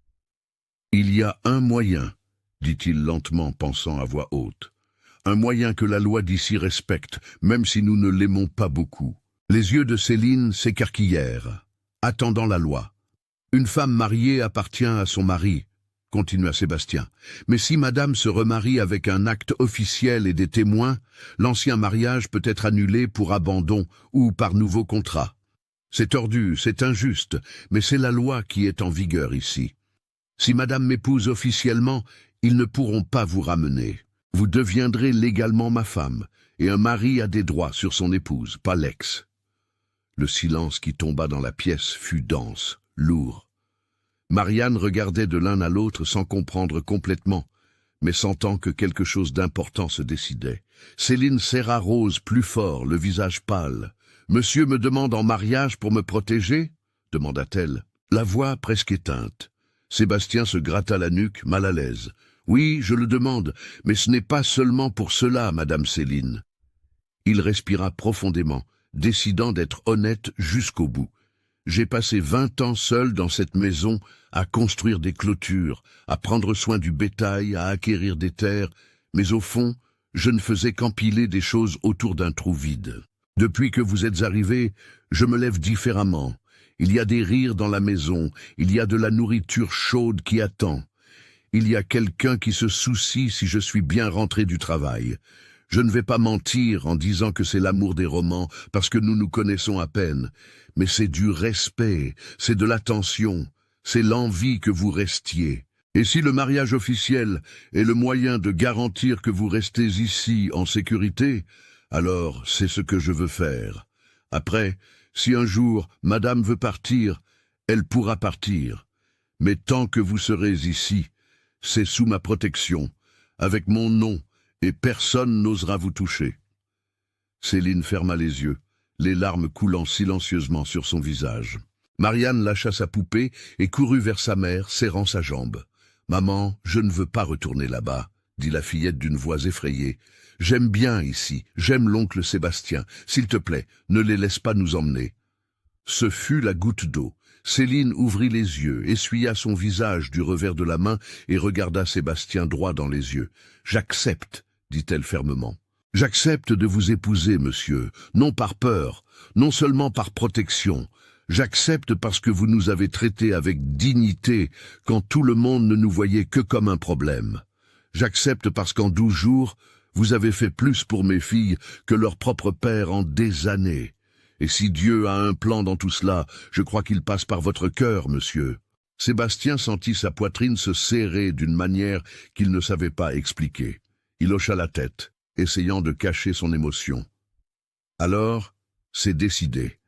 « Il y a un moyen, » dit-il lentement, pensant à voix haute. « Un moyen que la loi d'ici respecte, même si nous ne l'aimons pas beaucoup. » Les yeux de Céline s'écarquillèrent, attendant la loi. « Une femme mariée appartient à son mari, » continua Sébastien. « Mais si madame se remarie avec un acte officiel et des témoins, l'ancien mariage peut être annulé pour abandon ou par nouveau contrat. C'est tordu, c'est injuste, mais c'est la loi qui est en vigueur ici. Si madame m'épouse officiellement, ils ne pourront pas vous ramener. Vous deviendrez légalement ma femme, et un mari a des droits sur son épouse, pas l'ex. » Le silence qui tomba dans la pièce fut dense, lourd. Marianne regardait de l'un à l'autre sans comprendre complètement, mais sentant que quelque chose d'important se décidait. Céline serra Rose plus fort, le visage pâle. « Monsieur me demande en mariage pour me protéger ?» demanda-t-elle, la voix presque éteinte. Sébastien se gratta la nuque, mal à l'aise. « Oui, je le demande, mais ce n'est pas seulement pour cela, madame Céline. » Il respira profondément, décidant d'être honnête jusqu'au bout. « J'ai passé 20 ans seul dans cette maison à construire des clôtures, à prendre soin du bétail, à acquérir des terres, mais au fond, je ne faisais qu'empiler des choses autour d'un trou vide. Depuis que vous êtes arrivé, je me lève différemment. Il y a des rires dans la maison, il y a de la nourriture chaude qui attend. Il y a quelqu'un qui se soucie si je suis bien rentré du travail. Je ne vais pas mentir en disant que c'est l'amour des romans, parce que nous nous connaissons à peine. Mais c'est du respect, c'est de l'attention, c'est l'envie que vous restiez. Et si le mariage officiel est le moyen de garantir que vous restez ici en sécurité, alors c'est ce que je veux faire. Après, si un jour madame veut partir, elle pourra partir. Mais tant que vous serez ici, c'est sous ma protection, avec mon nom, et personne n'osera vous toucher. » Céline ferma les yeux, les larmes coulant silencieusement sur son visage. Marianne lâcha sa poupée et courut vers sa mère, serrant sa jambe. « Maman, je ne veux pas retourner là-bas, » dit la fillette d'une voix effrayée. « J'aime bien ici, j'aime l'oncle Sébastien. S'il te plaît, ne les laisse pas nous emmener. » Ce fut la goutte d'eau. Céline ouvrit les yeux, essuya son visage du revers de la main et regarda Sébastien droit dans les yeux. « J'accepte, » dit-elle fermement. « J'accepte de vous épouser, monsieur, non par peur, non seulement par protection. J'accepte parce que vous nous avez traités avec dignité quand tout le monde ne nous voyait que comme un problème. J'accepte parce qu'en 12 jours, vous avez fait plus pour mes filles que leur propre père en des années. Et si Dieu a un plan dans tout cela, je crois qu'il passe par votre cœur, monsieur. » Sébastien sentit sa poitrine se serrer d'une manière qu'il ne savait pas expliquer. Il hocha la tête, essayant de cacher son émotion. « Alors, c'est décidé.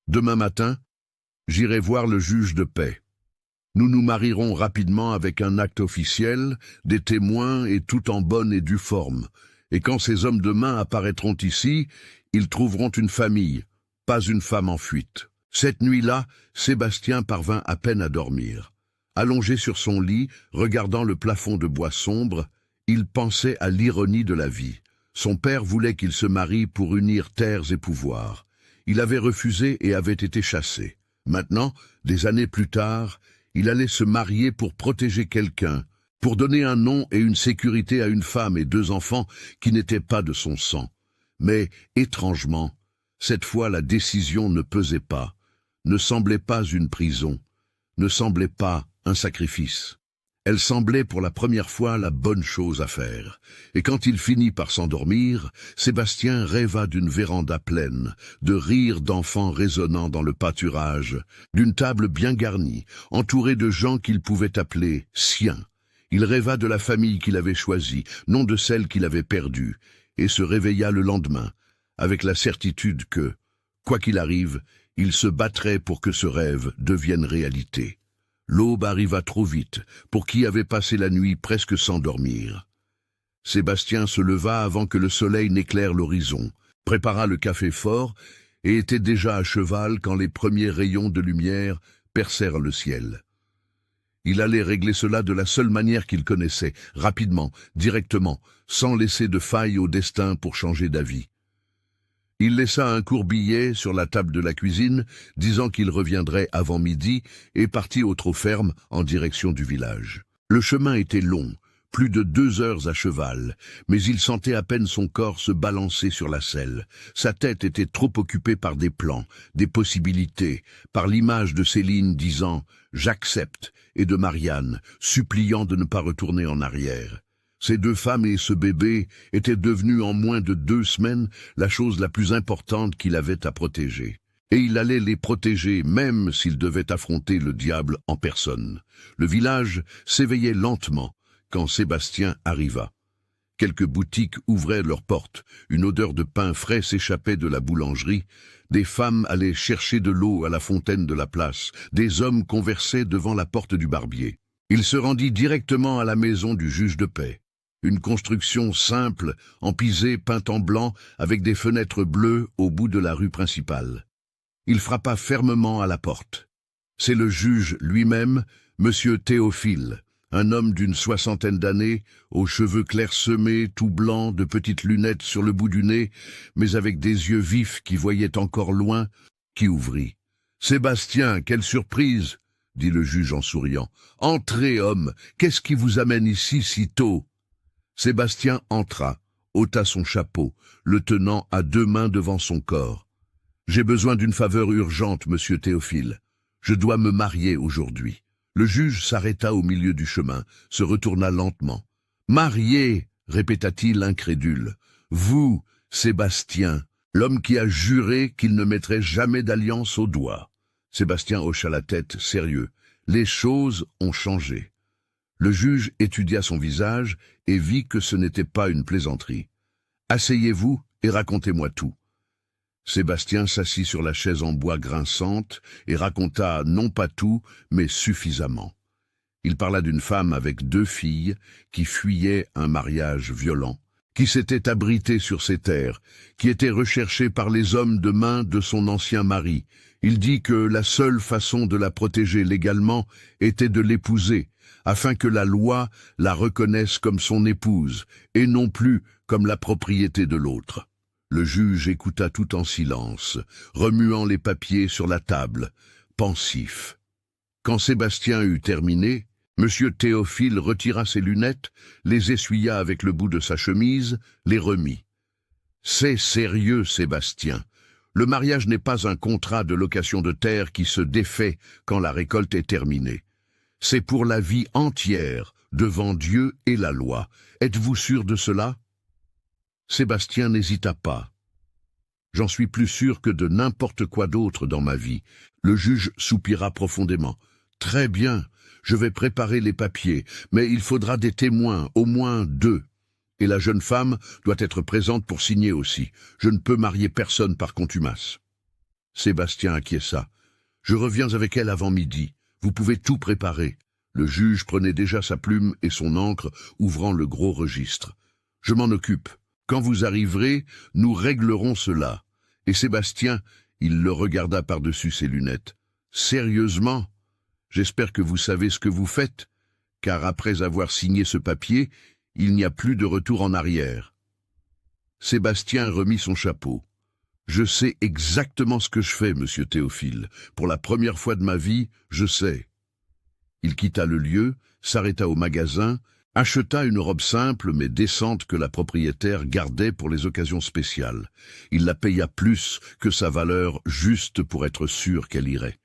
Demain matin, j'irai voir le juge de paix. Nous nous marierons rapidement avec un acte officiel, des témoins et tout en bonne et due forme. Et quand ces hommes de main apparaîtront ici, ils trouveront une famille, pas une femme en fuite. » Cette nuit-là, Sébastien parvint à peine à dormir. Allongé sur son lit, regardant le plafond de bois sombre, il pensait à l'ironie de la vie. Son père voulait qu'il se marie pour unir terres et pouvoirs. Il avait refusé et avait été chassé. Maintenant, des années plus tard, il allait se marier pour protéger quelqu'un, pour donner un nom et une sécurité à une femme et 2 enfants qui n'étaient pas de son sang. Mais, étrangement, cette fois la décision ne pesait pas, ne semblait pas une prison, ne semblait pas un sacrifice. Elle semblait pour la première fois la bonne chose à faire. Et quand il finit par s'endormir, Sébastien rêva d'une véranda pleine, de rires d'enfants résonnant dans le pâturage, d'une table bien garnie, entourée de gens qu'il pouvait appeler siens. Il rêva de la famille qu'il avait choisie, non de celle qu'il avait perdue, et se réveilla le lendemain, avec la certitude que, quoi qu'il arrive, il se battrait pour que ce rêve devienne réalité. L'aube arriva trop vite, pour qui avait passé la nuit presque sans dormir. Sébastien se leva avant que le soleil n'éclaire l'horizon, prépara le café fort et était déjà à cheval quand les premiers rayons de lumière percèrent le ciel. Il allait régler cela de la seule manière qu'il connaissait, rapidement, directement, sans laisser de faille au destin pour changer d'avis. Il laissa un court billet sur la table de la cuisine, disant qu'il reviendrait avant midi, et partit au trot ferme en direction du village. Le chemin était long, plus de 2 heures à cheval, mais il sentait à peine son corps se balancer sur la selle. Sa tête était trop occupée par des plans, des possibilités, par l'image de Céline disant « j'accepte » et de Marianne, suppliant de ne pas retourner en arrière. Ces 2 femmes et ce bébé étaient devenus en moins de 2 semaines la chose la plus importante qu'il avait à protéger. Et il allait les protéger même s'il devait affronter le diable en personne. Le village s'éveillait lentement quand Sébastien arriva. Quelques boutiques ouvraient leurs portes, une odeur de pain frais s'échappait de la boulangerie, des femmes allaient chercher de l'eau à la fontaine de la place, des hommes conversaient devant la porte du barbier. Il se rendit directement à la maison du juge de paix. Une construction simple, empisée, peinte en blanc, avec des fenêtres bleues au bout de la rue principale. Il frappa fermement à la porte. C'est le juge lui-même, Monsieur Théophile, un homme d'une 60aine d'années, aux cheveux clairsemés, tout blancs, de petites lunettes sur le bout du nez, mais avec des yeux vifs qui voyaient encore loin, qui ouvrit. « Sébastien, quelle surprise !» dit le juge en souriant. « Entrez, homme, qu'est-ce qui vous amène ici si tôt ?» Sébastien entra, ôta son chapeau, le tenant à 2 mains devant son corps. « J'ai besoin d'une faveur urgente, monsieur Théophile. Je dois me marier aujourd'hui. » Le juge s'arrêta au milieu du chemin, se retourna lentement. « Marié !» répéta-t-il incrédule. « Vous, Sébastien, l'homme qui a juré qu'il ne mettrait jamais d'alliance au doigt. » Sébastien hocha la tête, sérieux. Les choses ont changé. Le juge étudia son visage et vit que ce n'était pas une plaisanterie. « Asseyez-vous et racontez-moi tout. » Sébastien s'assit sur la chaise en bois grinçante et raconta non pas tout, mais suffisamment. Il parla d'une femme avec 2 filles qui fuyaient un mariage violent, qui s'était abritée sur ses terres, qui était recherchée par les hommes de main de son ancien mari. Il dit que la seule façon de la protéger légalement était de l'épouser, afin que la loi la reconnaisse comme son épouse, et non plus comme la propriété de l'autre. Le juge écouta tout en silence, remuant les papiers sur la table, pensif. Quand Sébastien eut terminé, Monsieur Théophile retira ses lunettes, les essuya avec le bout de sa chemise, les remit. « C'est sérieux, Sébastien. Le mariage n'est pas un contrat de location de terre qui se défait quand la récolte est terminée. C'est pour la vie entière, devant Dieu et la loi. Êtes-vous sûr de cela ?» Sébastien n'hésita pas. « J'en suis plus sûr que de n'importe quoi d'autre dans ma vie. » Le juge soupira profondément. « Très bien, je vais préparer les papiers, mais il faudra des témoins, au moins 2. Et la jeune femme doit être présente pour signer aussi. Je ne peux marier personne par contumace. » Sébastien acquiesça. « Je reviens avec elle avant midi. Vous pouvez tout préparer. » Le juge prenait déjà sa plume et son encre, ouvrant le gros registre. « Je m'en occupe. Quand vous arriverez, nous réglerons cela. » Et Sébastien, il le regarda par-dessus ses lunettes. « Sérieusement ? J'espère que vous savez ce que vous faites, car après avoir signé ce papier, il n'y a plus de retour en arrière. » Sébastien remit son chapeau. « Je sais exactement ce que je fais, monsieur Théophile. Pour la première fois de ma vie, je sais. Il quitta le lieu, s'arrêta au magasin, acheta une robe simple mais décente que la propriétaire gardait pour les occasions spéciales. Il la paya plus que sa valeur, juste pour être sûr qu'elle irait.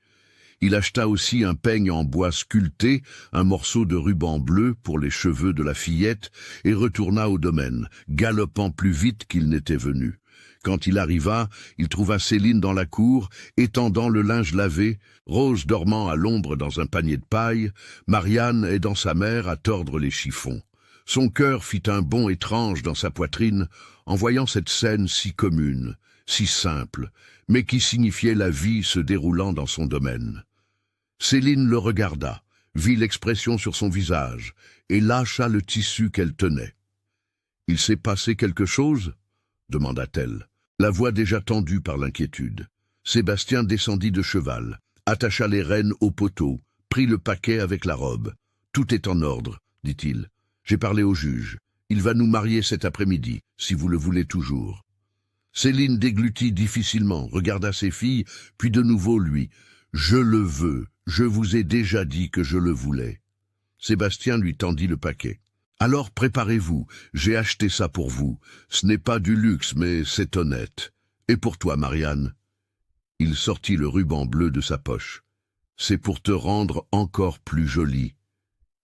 Il acheta aussi un peigne en bois sculpté, un morceau de ruban bleu pour les cheveux de la fillette, et retourna au domaine, galopant plus vite qu'il n'était venu. Quand il arriva, il trouva Céline dans la cour, étendant le linge lavé, Rose dormant à l'ombre dans un panier de paille, Marianne aidant sa mère à tordre les chiffons. Son cœur fit un bond étrange dans sa poitrine en voyant cette scène si commune, si simple, mais qui signifiait la vie se déroulant dans son domaine. Céline le regarda, vit l'expression sur son visage, et lâcha le tissu qu'elle tenait. « Il s'est passé quelque chose ?» demanda-t-elle, la voix déjà tendue par l'inquiétude. Sébastien descendit de cheval, attacha les rênes au poteau, prit le paquet avec la robe. « Tout est en ordre, dit-il. J'ai parlé au juge. Il va nous marier cet après-midi, si vous le voulez toujours. » Céline déglutit difficilement, regarda ses filles, puis de nouveau lui. « Je le veux, je vous ai déjà dit que je le voulais. » Sébastien lui tendit le paquet. « Alors préparez-vous, j'ai acheté ça pour vous. Ce n'est pas du luxe, mais c'est honnête. Et pour toi, Marianne ?» Il sortit le ruban bleu de sa poche. « C'est pour te rendre encore plus jolie. »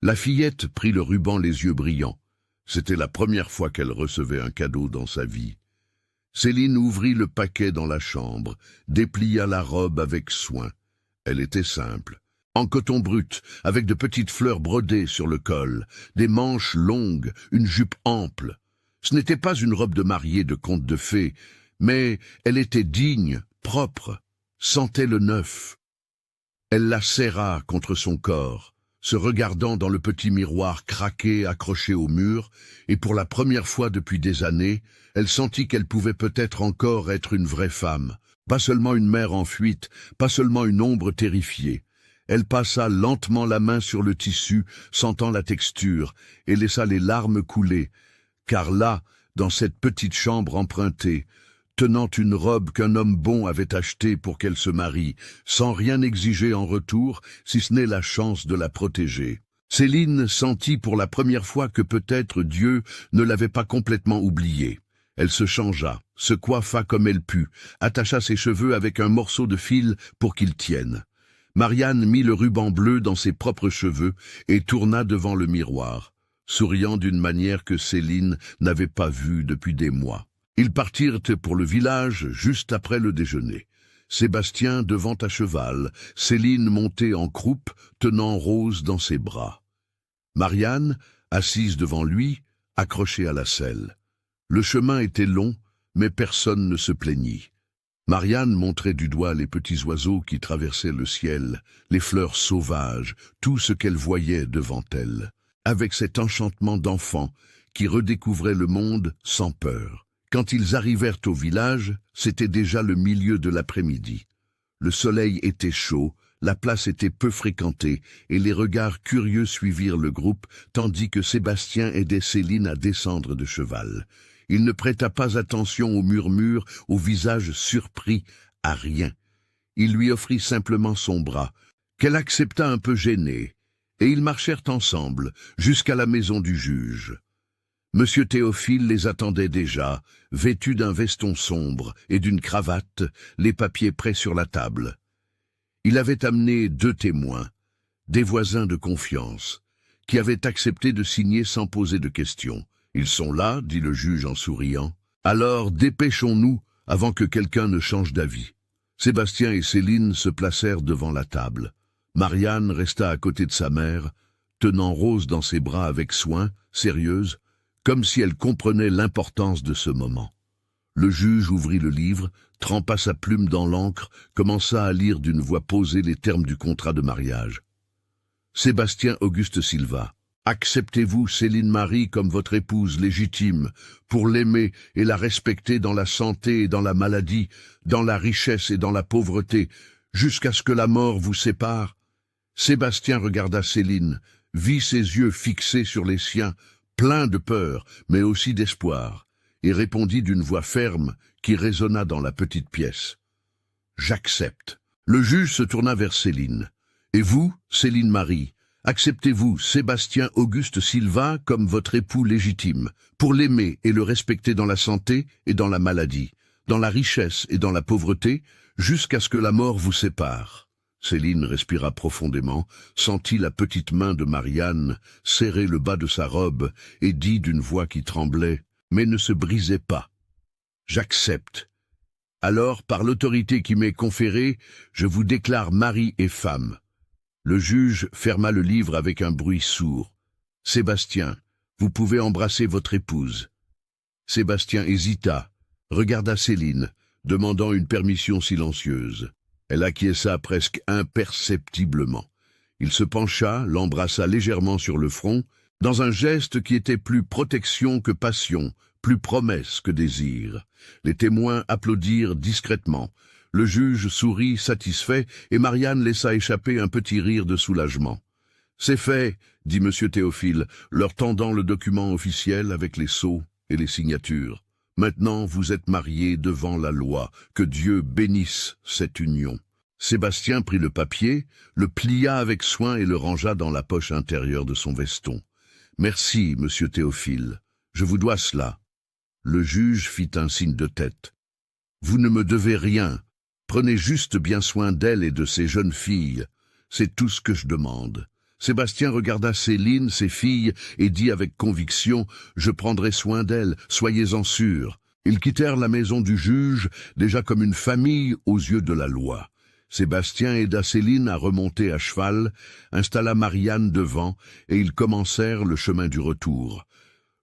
La fillette prit le ruban les yeux brillants. C'était la première fois qu'elle recevait un cadeau dans sa vie. Céline ouvrit le paquet dans la chambre, déplia la robe avec soin. Elle était simple. En coton brut, avec de petites fleurs brodées sur le col, des manches longues, une jupe ample. Ce n'était pas une robe de mariée de conte de fées, mais elle était digne, propre, sentait le neuf. Elle la serra contre son corps, se regardant dans le petit miroir craqué accroché au mur, et pour la première fois depuis des années, elle sentit qu'elle pouvait peut-être encore être une vraie femme, pas seulement une mère en fuite, pas seulement une ombre terrifiée. Elle passa lentement la main sur le tissu, sentant la texture, et laissa les larmes couler, car là, dans cette petite chambre empruntée, tenant une robe qu'un homme bon avait achetée pour qu'elle se marie, sans rien exiger en retour, si ce n'est la chance de la protéger. Céline sentit pour la première fois que peut-être Dieu ne l'avait pas complètement oubliée. Elle se changea, se coiffa comme elle put, attacha ses cheveux avec un morceau de fil pour qu'ils tiennent. Marianne mit le ruban bleu dans ses propres cheveux et tourna devant le miroir, souriant d'une manière que Céline n'avait pas vue depuis des mois. Ils partirent pour le village juste après le déjeuner. Sébastien devant à cheval, Céline montée en croupe, tenant Rose dans ses bras. Marianne, assise devant lui, accrochée à la selle. Le chemin était long, mais personne ne se plaignit. Marianne montrait du doigt les petits oiseaux qui traversaient le ciel, les fleurs sauvages, tout ce qu'elle voyait devant elle, avec cet enchantement d'enfant qui redécouvrait le monde sans peur. Quand ils arrivèrent au village, c'était déjà le milieu de l'après-midi. Le soleil était chaud, la place était peu fréquentée, et les regards curieux suivirent le groupe, tandis que Sébastien aidait Céline à descendre de cheval. Il ne prêta pas attention aux murmures, au visage surpris, à rien. Il lui offrit simplement son bras, qu'elle accepta un peu gênée, et ils marchèrent ensemble jusqu'à la maison du juge. Monsieur Théophile les attendait déjà, vêtu d'un veston sombre et d'une cravate, les papiers prêts sur la table. Il avait amené 2 témoins, des voisins de confiance, qui avaient accepté de signer sans poser de questions. « Ils sont là, dit le juge en souriant. Alors dépêchons-nous avant que quelqu'un ne change d'avis. » Sébastien et Céline se placèrent devant la table. Marianne resta à côté de sa mère, tenant Rose dans ses bras avec soin, sérieuse, comme si elle comprenait l'importance de ce moment. Le juge ouvrit le livre, trempa sa plume dans l'encre, commença à lire d'une voix posée les termes du contrat de mariage. Sébastien Auguste Silva. Acceptez-vous Céline Marie comme votre épouse légitime, pour l'aimer et la respecter dans la santé et dans la maladie, dans la richesse et dans la pauvreté, jusqu'à ce que la mort vous sépare? Sébastien regarda Céline, vit ses yeux fixés sur les siens, pleins de peur, mais aussi d'espoir. et répondit d'une voix ferme qui résonna dans la petite pièce. « J'accepte. » Le juge se tourna vers Céline. « Et vous, Céline Marie, acceptez-vous Sébastien Auguste Silva comme votre époux légitime, pour l'aimer et le respecter dans la santé et dans la maladie, dans la richesse et dans la pauvreté, jusqu'à ce que la mort vous sépare ?» Céline respira profondément, sentit la petite main de Marianne serrer le bas de sa robe et dit d'une voix qui tremblait, mais ne se brisait pas. « J'accepte. Alors, par l'autorité qui m'est conférée, je vous déclare mari et femme. » Le juge ferma le livre avec un bruit sourd. « Sébastien, vous pouvez embrasser votre épouse. » Sébastien hésita, regarda Céline, demandant une permission silencieuse. Elle acquiesça presque imperceptiblement. Il se pencha, l'embrassa légèrement sur le front, dans un geste qui était plus protection que passion, plus promesse que désir. Les témoins applaudirent discrètement. Le juge sourit satisfait et Marianne laissa échapper un petit rire de soulagement. « C'est fait, » dit M. Théophile, leur tendant le document officiel avec les sceaux et les signatures. « Maintenant, vous êtes mariés devant la loi. Que Dieu bénisse cette union. » Sébastien prit le papier, le plia avec soin et le rangea dans la poche intérieure de son veston. « Merci, Monsieur Théophile. Je vous dois cela. » Le juge fit un signe de tête. « Vous ne me devez rien. Prenez juste bien soin d'elle et de ses jeunes filles. C'est tout ce que je demande. » Sébastien regarda Céline, ses filles, et dit avec conviction « Je prendrai soin d'elles, soyez-en sûrs. » Ils quittèrent la maison du juge, déjà comme une famille aux yeux de la loi. Sébastien aida Céline à remonter à cheval, installa Marianne devant, et ils commencèrent le chemin du retour.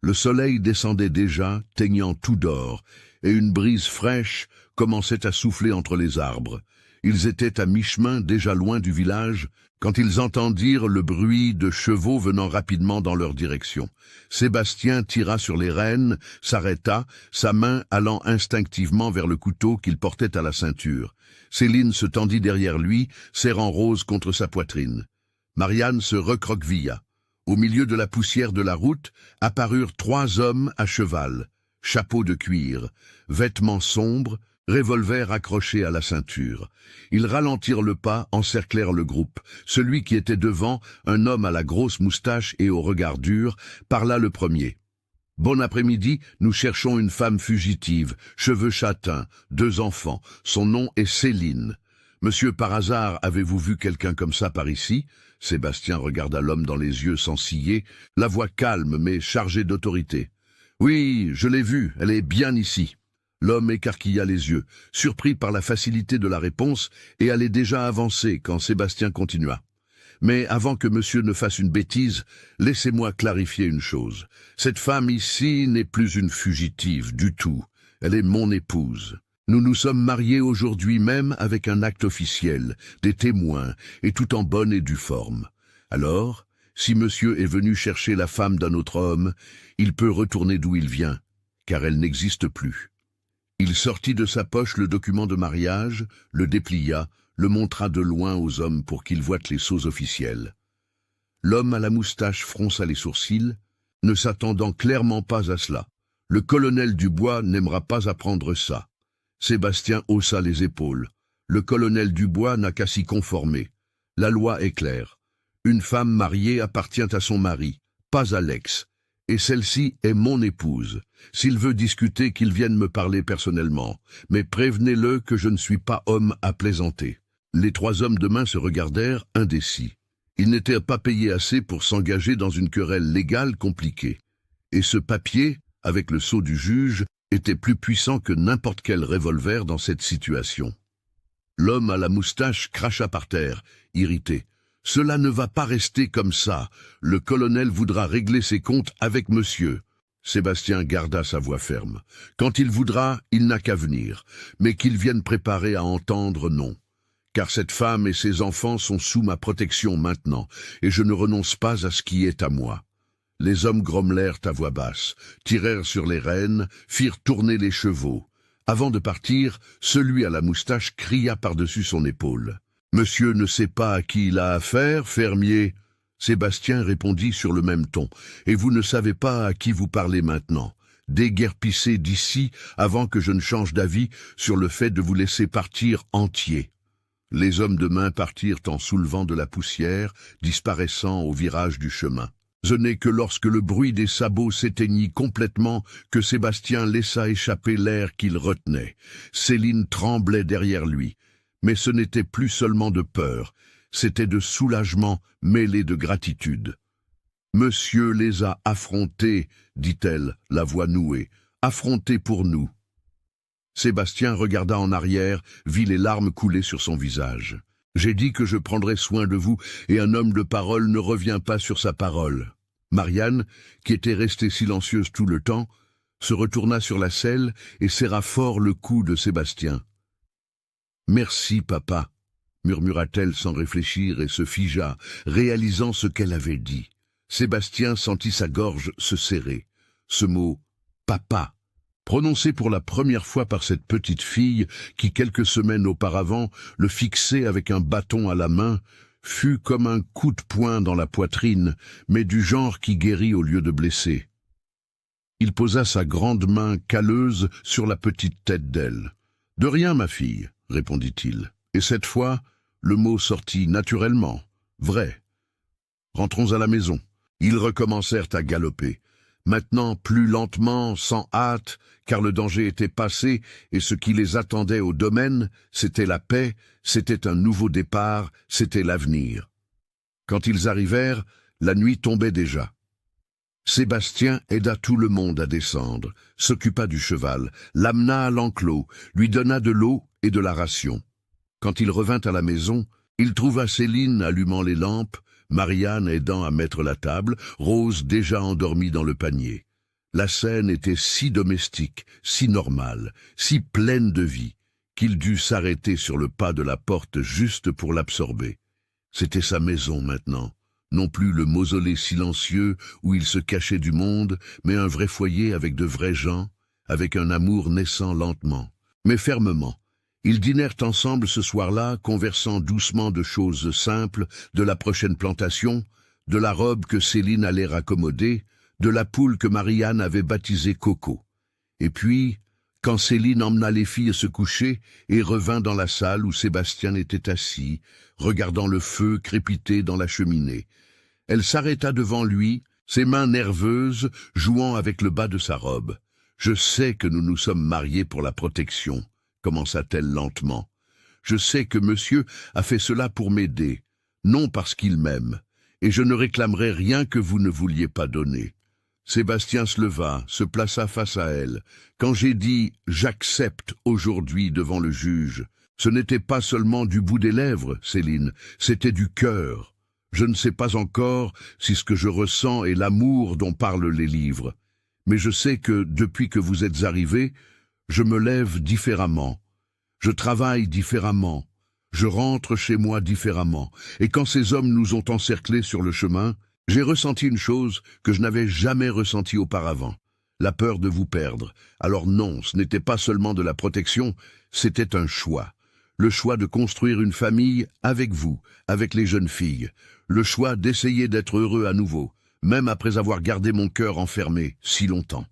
Le soleil descendait déjà, teignant tout d'or, et une brise fraîche commençait à souffler entre les arbres. Ils étaient à mi-chemin, déjà loin du village, quand ils entendirent le bruit de chevaux venant rapidement dans leur direction. Sébastien tira sur les rênes, s'arrêta, sa main allant instinctivement vers le couteau qu'il portait à la ceinture. Céline se tendit derrière lui, serrant Rose contre sa poitrine. Marianne se recroquevilla. Au milieu de la poussière de la route apparurent 3 hommes à cheval, chapeaux de cuir, vêtements sombres, revolver accroché à la ceinture. Ils ralentirent le pas, encerclèrent le groupe. Celui qui était devant, un homme à la grosse moustache et au regard dur, parla le premier. « Bon après-midi, nous cherchons une femme fugitive, cheveux châtains, 2 enfants. Son nom est Céline. Monsieur, par hasard, avez-vous vu quelqu'un comme ça par ici ?» Sébastien regarda l'homme dans les yeux sans ciller, la voix calme mais chargée d'autorité. « Oui, je l'ai vue, elle est bien ici. » L'homme écarquilla les yeux, surpris par la facilité de la réponse, et allait déjà avancer quand Sébastien continua. « Mais avant que monsieur ne fasse une bêtise, laissez-moi clarifier une chose. Cette femme ici n'est plus une fugitive du tout. Elle est mon épouse. Nous nous sommes mariés aujourd'hui même avec un acte officiel, des témoins, et tout en bonne et due forme. Alors, si monsieur est venu chercher la femme d'un autre homme, il peut retourner d'où il vient, car elle n'existe plus. » Il sortit de sa poche le document de mariage, le déplia, le montra de loin aux hommes pour qu'ils voient les sceaux officiels. L'homme à la moustache fronça les sourcils, ne s'attendant clairement pas à cela. Le colonel Dubois n'aimera pas apprendre ça. Sébastien haussa les épaules. Le colonel Dubois n'a qu'à s'y conformer. La loi est claire. Une femme mariée appartient à son mari, pas à l'ex. Et celle-ci est mon épouse. S'il veut discuter, qu'il vienne me parler personnellement. Mais prévenez-le que je ne suis pas homme à plaisanter. Les 3 hommes de main se regardèrent, indécis. Ils n'étaient pas payés assez pour s'engager dans une querelle légale compliquée. Et ce papier, avec le sceau du juge, était plus puissant que n'importe quel revolver dans cette situation. L'homme à la moustache cracha par terre, irrité. « Cela ne va pas rester comme ça. Le colonel voudra régler ses comptes avec monsieur. » Sébastien garda sa voix ferme. « Quand il voudra, il n'a qu'à venir. Mais qu'il vienne préparer à entendre, non. Car cette femme et ses enfants sont sous ma protection maintenant, et je ne renonce pas à ce qui est à moi. » Les hommes grommelèrent à voix basse, tirèrent sur les rênes, firent tourner les chevaux. Avant de partir, celui à la moustache cria par-dessus son épaule. « Monsieur ne sait pas à qui il a affaire, fermier ?» Sébastien répondit sur le même ton. « Et vous ne savez pas à qui vous parlez maintenant. déguerpissez d'ici avant que je ne change d'avis sur le fait de vous laisser partir entier. » Les hommes de main partirent en soulevant de la poussière, disparaissant au virage du chemin. Ce n'est que lorsque le bruit des sabots s'éteignit complètement que Sébastien laissa échapper l'air qu'il retenait. Céline tremblait derrière lui, mais ce n'était plus seulement de peur, c'était de soulagement mêlé de gratitude. « Monsieur les a affrontés, dit-elle, la voix nouée, affrontés pour nous. » Sébastien regarda en arrière, vit les larmes couler sur son visage. « J'ai dit que je prendrais soin de vous, et un homme de parole ne revient pas sur sa parole. » Marianne, qui était restée silencieuse tout le temps, se retourna sur la selle et serra fort le cou de Sébastien. « Merci, papa, » murmura-t-elle sans réfléchir et se figea, réalisant ce qu'elle avait dit. Sébastien sentit sa gorge se serrer. Ce mot « papa » prononcé pour la première fois par cette petite fille qui, quelques semaines auparavant, le fixait avec un bâton à la main, fut comme un coup de poing dans la poitrine, mais du genre qui guérit au lieu de blesser. Il posa sa grande main calleuse sur la petite tête d'elle. « De rien, ma fille, » répondit-il. Et cette fois, le mot sortit naturellement, vrai. « Rentrons à la maison. » Ils recommencèrent à galoper. Maintenant plus lentement, sans hâte, car le danger était passé, et ce qui les attendait au domaine, c'était la paix, c'était un nouveau départ, c'était l'avenir. Quand ils arrivèrent, la nuit tombait déjà. Sébastien aida tout le monde à descendre, s'occupa du cheval, l'amena à l'enclos, lui donna de l'eau et de la ration. Quand il revint à la maison, il trouva Céline allumant les lampes, Marianne aidant à mettre la table, Rose déjà endormie dans le panier. La scène était si domestique, si normale, si pleine de vie, qu'il dut s'arrêter sur le pas de la porte juste pour l'absorber. C'était sa maison maintenant, non plus le mausolée silencieux où il se cachait du monde, mais un vrai foyer avec de vrais gens, avec un amour naissant lentement, mais fermement. Ils dînèrent ensemble ce soir-là, conversant doucement de choses simples, de la prochaine plantation, de la robe que Céline allait raccommoder, de la poule que Marianne avait baptisée Coco. Et puis, quand Céline emmena les filles se coucher et revint dans la salle où Sébastien était assis, regardant le feu crépiter dans la cheminée, elle s'arrêta devant lui, ses mains nerveuses jouant avec le bas de sa robe. « Je sais que nous nous sommes mariés pour la protection. » commença-t-elle lentement. « Je sais que monsieur a fait cela pour m'aider, non parce qu'il m'aime, et je ne réclamerai rien que vous ne vouliez pas donner. » Sébastien se leva, se plaça face à elle. « Quand j'ai dit « j'accepte aujourd'hui devant le juge », ce n'était pas seulement du bout des lèvres, Céline, c'était du cœur. Je ne sais pas encore si ce que je ressens est l'amour dont parlent les livres, mais je sais que, depuis que vous êtes arrivé, je me lève différemment, je travaille différemment, je rentre chez moi différemment, et quand ces hommes nous ont encerclés sur le chemin, j'ai ressenti une chose que je n'avais jamais ressentie auparavant, la peur de vous perdre. Alors non, ce n'était pas seulement de la protection, c'était un choix. Le choix de construire une famille avec vous, avec les jeunes filles, le choix d'essayer d'être heureux à nouveau, même après avoir gardé mon cœur enfermé si longtemps.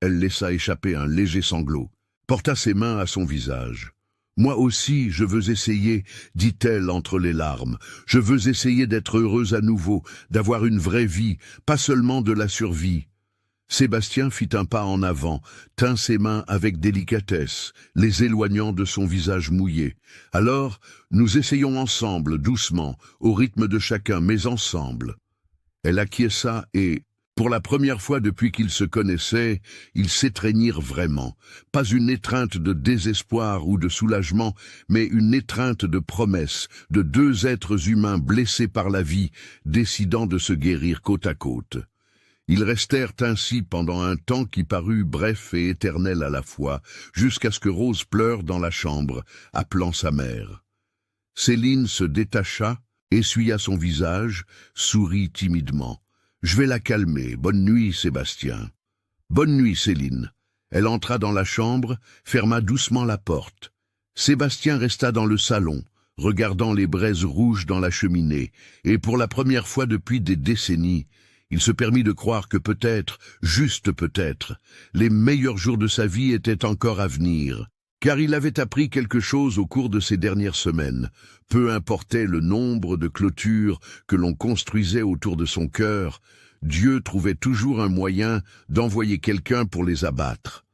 Elle laissa échapper un léger sanglot, porta ses mains à son visage. « Moi aussi, je veux essayer, dit-elle entre les larmes. Je veux essayer d'être heureuse à nouveau, d'avoir une vraie vie, pas seulement de la survie. » Sébastien fit un pas en avant, tint ses mains avec délicatesse, les éloignant de son visage mouillé. « Alors, nous essayons ensemble, doucement, au rythme de chacun, mais ensemble. » Elle acquiesça et, pour la première fois depuis qu'ils se connaissaient, ils s'étreignirent vraiment. Pas une étreinte de désespoir ou de soulagement, mais une étreinte de promesse, de deux êtres humains blessés par la vie, décidant de se guérir côte à côte. Ils restèrent ainsi pendant un temps qui parut bref et éternel à la fois, jusqu'à ce que Rose pleure dans la chambre, appelant sa mère. Céline se détacha, essuya son visage, sourit timidement. « Je vais la calmer. Bonne nuit, Sébastien. »« Bonne nuit, Céline. » Elle entra dans la chambre, ferma doucement la porte. Sébastien resta dans le salon, regardant les braises rouges dans la cheminée, et pour la première fois depuis des décennies, Il se permit de croire que peut-être, juste peut-être, les meilleurs jours de sa vie étaient encore à venir, car il avait appris quelque chose au cours de ces dernières semaines. Peu importait le nombre de clôtures que l'on construisait autour de son cœur, Dieu trouvait toujours un moyen d'envoyer quelqu'un pour les abattre.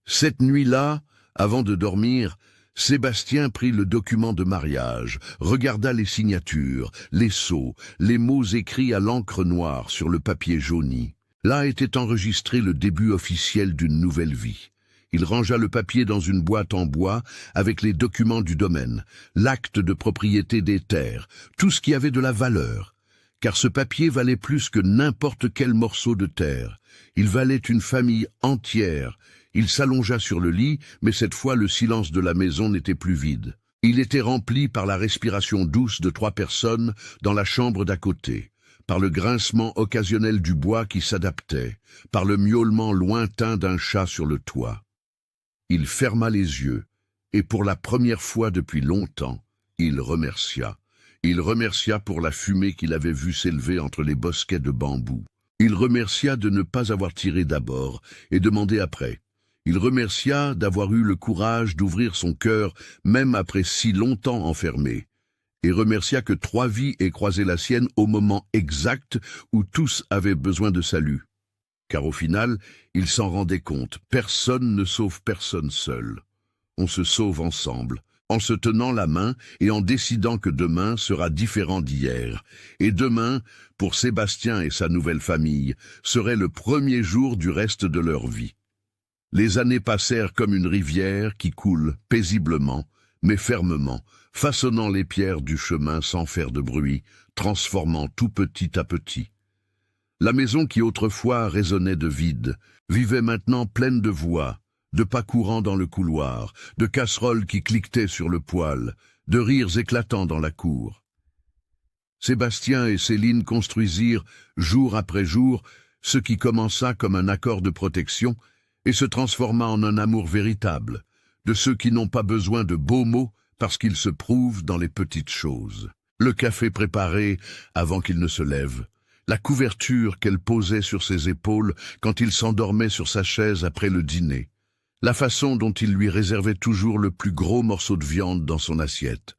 Cette nuit-là, avant de dormir, Sébastien prit le document de mariage, regarda les signatures, les sceaux, les mots écrits à l'encre noire sur le papier jauni. Là était enregistré le début officiel d'une nouvelle vie. Il rangea le papier dans une boîte en bois avec les documents du domaine, l'acte de propriété des terres, tout ce qui avait de la valeur. Car ce papier valait plus que n'importe quel morceau de terre. Il valait une famille entière. Il s'allongea sur le lit, mais cette fois le silence de la maison n'était plus vide. Il était rempli par la respiration douce de 3 personnes dans la chambre d'à côté, par le grincement occasionnel du bois qui s'adaptait, par le miaulement lointain d'un chat sur le toit. Il ferma les yeux, et pour la première fois depuis longtemps, il remercia. Il remercia pour la fumée qu'il avait vue s'élever entre les bosquets de bambou. Il remercia de ne pas avoir tiré d'abord et demandé après. Il remercia d'avoir eu le courage d'ouvrir son cœur même après si longtemps enfermé, et remercia que 3 vies aient croisé la sienne au moment exact où tous avaient besoin de salut. Car au final, il s'en rendait compte, personne ne sauve personne seul. On se sauve ensemble, en se tenant la main et en décidant que demain sera différent d'hier. Et demain, pour Sébastien et sa nouvelle famille, serait le premier jour du reste de leur vie. Les années passèrent comme une rivière qui coule paisiblement, mais fermement, façonnant les pierres du chemin sans faire de bruit, transformant tout petit à petit. La maison qui autrefois résonnait de vide, vivait maintenant pleine de voix, de pas courants dans le couloir, de casseroles qui cliquetaient sur le poêle, de rires éclatants dans la cour. Sébastien et Céline construisirent, jour après jour, ce qui commença comme un accord de protection et se transforma en un amour véritable, de ceux qui n'ont pas besoin de beaux mots parce qu'ils se prouvent dans les petites choses. Le café préparé avant qu'il ne se lève, la couverture qu'elle posait sur ses épaules quand il s'endormait sur sa chaise après le dîner, la façon dont il lui réservait toujours le plus gros morceau de viande dans son assiette,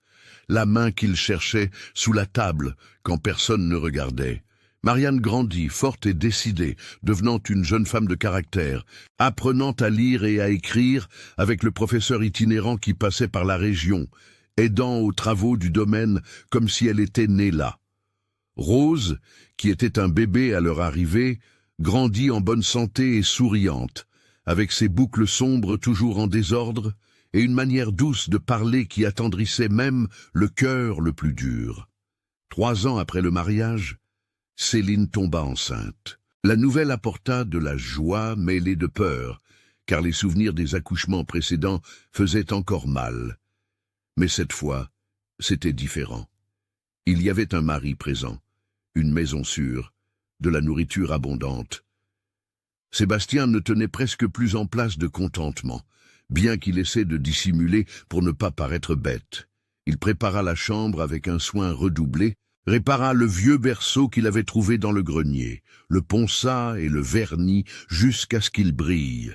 la main qu'il cherchait sous la table quand personne ne regardait. Marianne grandit, forte et décidée, devenant une jeune femme de caractère, apprenant à lire et à écrire avec le professeur itinérant qui passait par la région, aidant aux travaux du domaine comme si elle était née là. Rose, qui était un bébé à leur arrivée, grandit en bonne santé et souriante, avec ses boucles sombres toujours en désordre et une manière douce de parler qui attendrissait même le cœur le plus dur. 3 ans après le mariage, Céline tomba enceinte. La nouvelle apporta de la joie mêlée de peur, car les souvenirs des accouchements précédents faisaient encore mal. Mais cette fois, c'était différent. Il y avait un mari présent, une maison sûre, de la nourriture abondante. Sébastien ne tenait presque plus en place de contentement, bien qu'il essaie de dissimuler pour ne pas paraître bête. Il prépara la chambre avec un soin redoublé, répara le vieux berceau qu'il avait trouvé dans le grenier, le ponça et le vernit jusqu'à ce qu'il brille.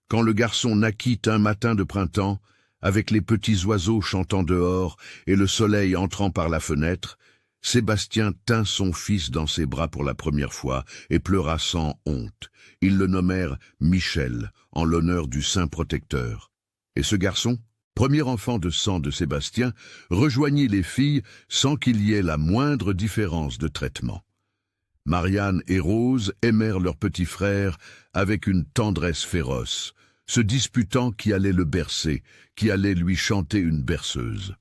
Quand le garçon naquit un matin de printemps, avec les petits oiseaux chantant dehors et le soleil entrant par la fenêtre, Sébastien tint son fils dans ses bras pour la première fois et pleura sans honte. Ils le nommèrent Michel, en l'honneur du saint protecteur. Et ce garçon, premier enfant de sang de Sébastien, rejoignit les filles sans qu'il y ait la moindre différence de traitement. Marianne et Rose aimèrent leur petit frère avec une tendresse féroce, se disputant qui allait le bercer, qui allait lui chanter une berceuse.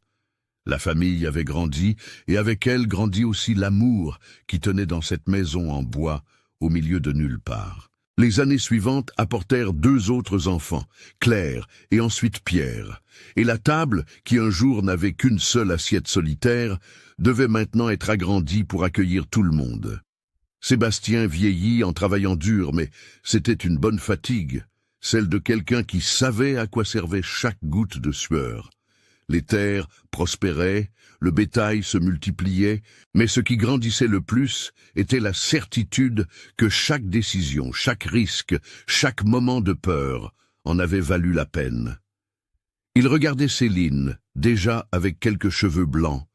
La famille avait grandi, et avec elle grandit aussi l'amour qui tenait dans cette maison en bois, au milieu de nulle part. Les années suivantes apportèrent 2 autres enfants, Claire et ensuite Pierre, et la table, qui un jour n'avait qu'une seule assiette solitaire, devait maintenant être agrandie pour accueillir tout le monde. Sébastien vieillit en travaillant dur, mais c'était une bonne fatigue, celle de quelqu'un qui savait à quoi servait chaque goutte de sueur. Les terres prospéraient, le bétail se multipliait, mais ce qui grandissait le plus était la certitude que chaque décision, chaque risque, chaque moment de peur en avait valu la peine. Il regardait Céline, déjà avec quelques cheveux blancs,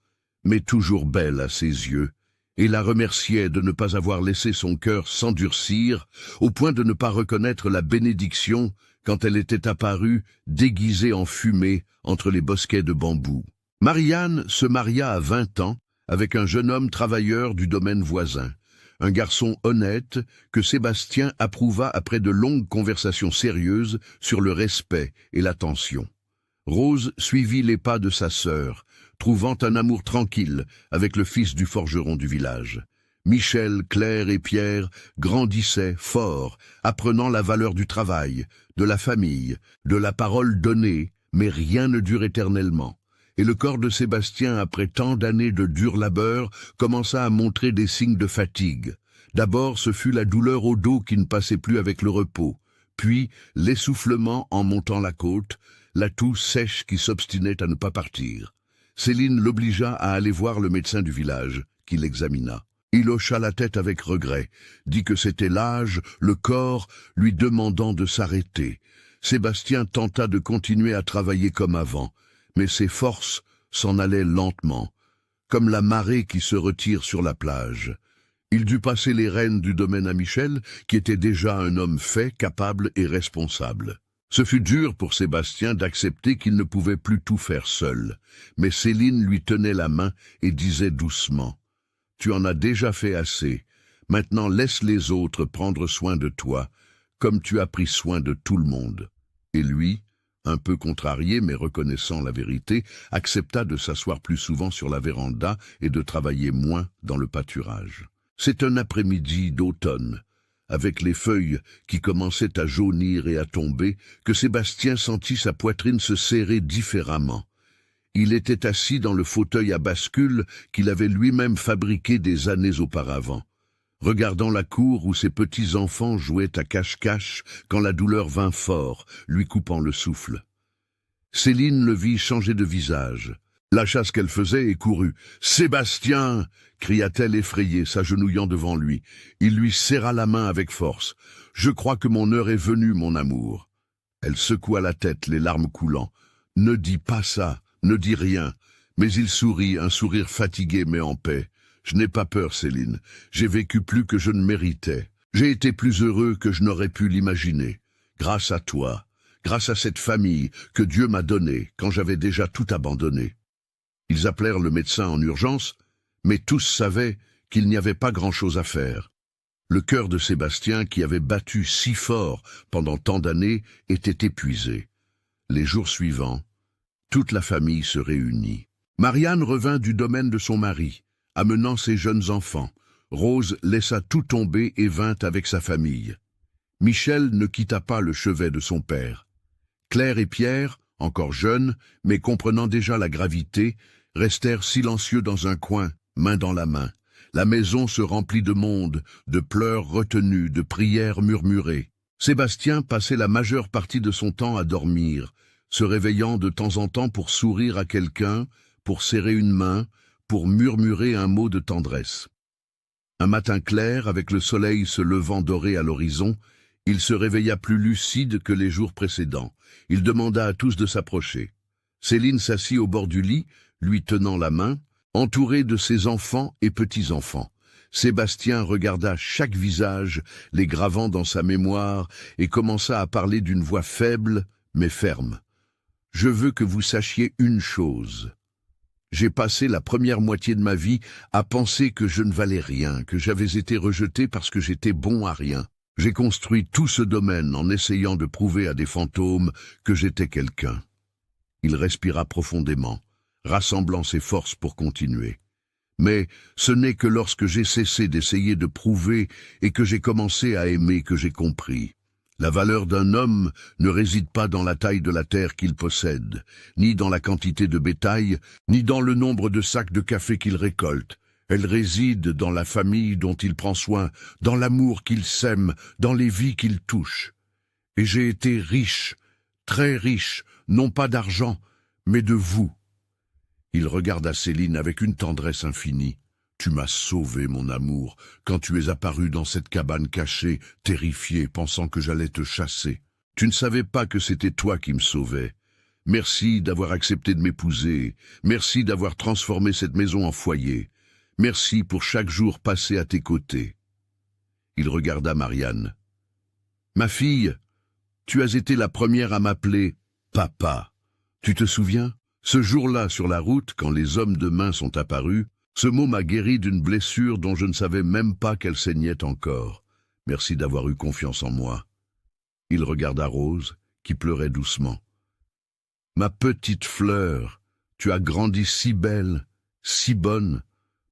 mais toujours belle à ses yeux, et la remerciait de ne pas avoir laissé son cœur s'endurcir, au point de ne pas reconnaître la bénédiction quand elle était apparue, déguisée en fumée, entre les bosquets de bambou. Marianne se maria à 20 ans avec un jeune homme travailleur du domaine voisin, un garçon honnête que Sébastien approuva après de longues conversations sérieuses sur le respect et l'attention. Rose suivit les pas de sa sœur, trouvant un amour tranquille avec le fils du forgeron du village. Michel, Claire et Pierre grandissaient forts, apprenant la valeur du travail, de la famille, de la parole donnée, mais rien ne dure éternellement. Et le corps de Sébastien, après tant d'années de dur labeur, commença à montrer des signes de fatigue. D'abord, ce fut la douleur au dos qui ne passait plus avec le repos, puis l'essoufflement en montant la côte, la toux sèche qui s'obstinait à ne pas partir. Céline l'obligea à aller voir le médecin du village, qui l'examina. Il hocha la tête avec regret, dit que c'était l'âge, le corps, lui demandant de s'arrêter. Sébastien tenta de continuer à travailler comme avant, mais ses forces s'en allaient lentement, comme la marée qui se retire sur la plage. Il dut passer les rênes du domaine à Michel, qui était déjà un homme fait, capable et responsable. Ce fut dur pour Sébastien d'accepter qu'il ne pouvait plus tout faire seul, mais Céline lui tenait la main et disait doucement « Tu en as déjà fait assez, maintenant laisse les autres prendre soin de toi, comme tu as pris soin de tout le monde. » Et lui, un peu contrarié mais reconnaissant la vérité, accepta de s'asseoir plus souvent sur la véranda et de travailler moins dans le pâturage. C'est un après-midi d'automne, avec les feuilles qui commençaient à jaunir et à tomber, que Sébastien sentit sa poitrine se serrer différemment. Il était assis dans le fauteuil à bascule qu'il avait lui-même fabriqué des années auparavant, regardant la cour où ses petits-enfants jouaient à cache-cache quand la douleur vint fort, lui coupant le souffle. Céline le vit changer de visage, lâcha ce qu'elle faisait et courut. « Sébastien !» cria-t-elle effrayée, s'agenouillant devant lui. Il lui serra la main avec force. « Je crois que mon heure est venue, mon amour. » Elle secoua la tête, les larmes coulant. « Ne dis pas ça, ne dis rien. » Mais il sourit, un sourire fatigué mais en paix. « Je n'ai pas peur, Céline. J'ai vécu plus que je ne méritais. J'ai été plus heureux que je n'aurais pu l'imaginer. Grâce à toi, grâce à cette famille que Dieu m'a donnée quand j'avais déjà tout abandonné. » Ils appelèrent le médecin en urgence, mais tous savaient qu'il n'y avait pas grand-chose à faire. Le cœur de Sébastien, qui avait battu si fort pendant tant d'années, était épuisé. Les jours suivants, toute la famille se réunit. Marianne revint du domaine de son mari, amenant ses jeunes enfants. Rose laissa tout tomber et vint avec sa famille. Michel ne quitta pas le chevet de son père. Claire et Pierre, encore jeunes, mais comprenant déjà la gravité, restèrent silencieux dans un coin, main dans la main. La maison se remplit de monde, de pleurs retenus, de prières murmurées. Sébastien passait la majeure partie de son temps à dormir, se réveillant de temps en temps pour sourire à quelqu'un, pour serrer une main, pour murmurer un mot de tendresse. Un matin clair, avec le soleil se levant doré à l'horizon, il se réveilla plus lucide que les jours précédents. Il demanda à tous de s'approcher. Céline s'assit au bord du lit, lui tenant la main, entouré de ses enfants et petits-enfants. Sébastien regarda chaque visage, les gravant dans sa mémoire, et commença à parler d'une voix faible, mais ferme. « Je veux que vous sachiez une chose. J'ai passé la première moitié de ma vie à penser que je ne valais rien, que j'avais été rejeté parce que j'étais bon à rien. J'ai construit tout ce domaine en essayant de prouver à des fantômes que j'étais quelqu'un. » Il respira profondément, rassemblant ses forces pour continuer. Mais ce n'est que lorsque j'ai cessé d'essayer de prouver et que j'ai commencé à aimer que j'ai compris. La valeur d'un homme ne réside pas dans la taille de la terre qu'il possède, ni dans la quantité de bétail, ni dans le nombre de sacs de café qu'il récolte. Elle réside dans la famille dont il prend soin, dans l'amour qu'il sème, dans les vies qu'il touche. Et j'ai été riche, très riche, non pas d'argent, mais de vous, Il regarda Céline avec une tendresse infinie. « Tu m'as sauvé, mon amour, quand tu es apparu dans cette cabane cachée, terrifié, pensant que j'allais te chasser. Tu ne savais pas que c'était toi qui me sauvais. Merci d'avoir accepté de m'épouser. Merci d'avoir transformé cette maison en foyer. Merci pour chaque jour passé à tes côtés. » Il regarda Marianne. « Ma fille, tu as été la première à m'appeler « papa ». Tu te souviens ? Ce jour-là, sur la route, quand les hommes de main sont apparus, ce mot m'a guéri d'une blessure dont je ne savais même pas qu'elle saignait encore. Merci d'avoir eu confiance en moi. » Il regarda Rose, qui pleurait doucement. « Ma petite fleur, tu as grandi si belle, si bonne.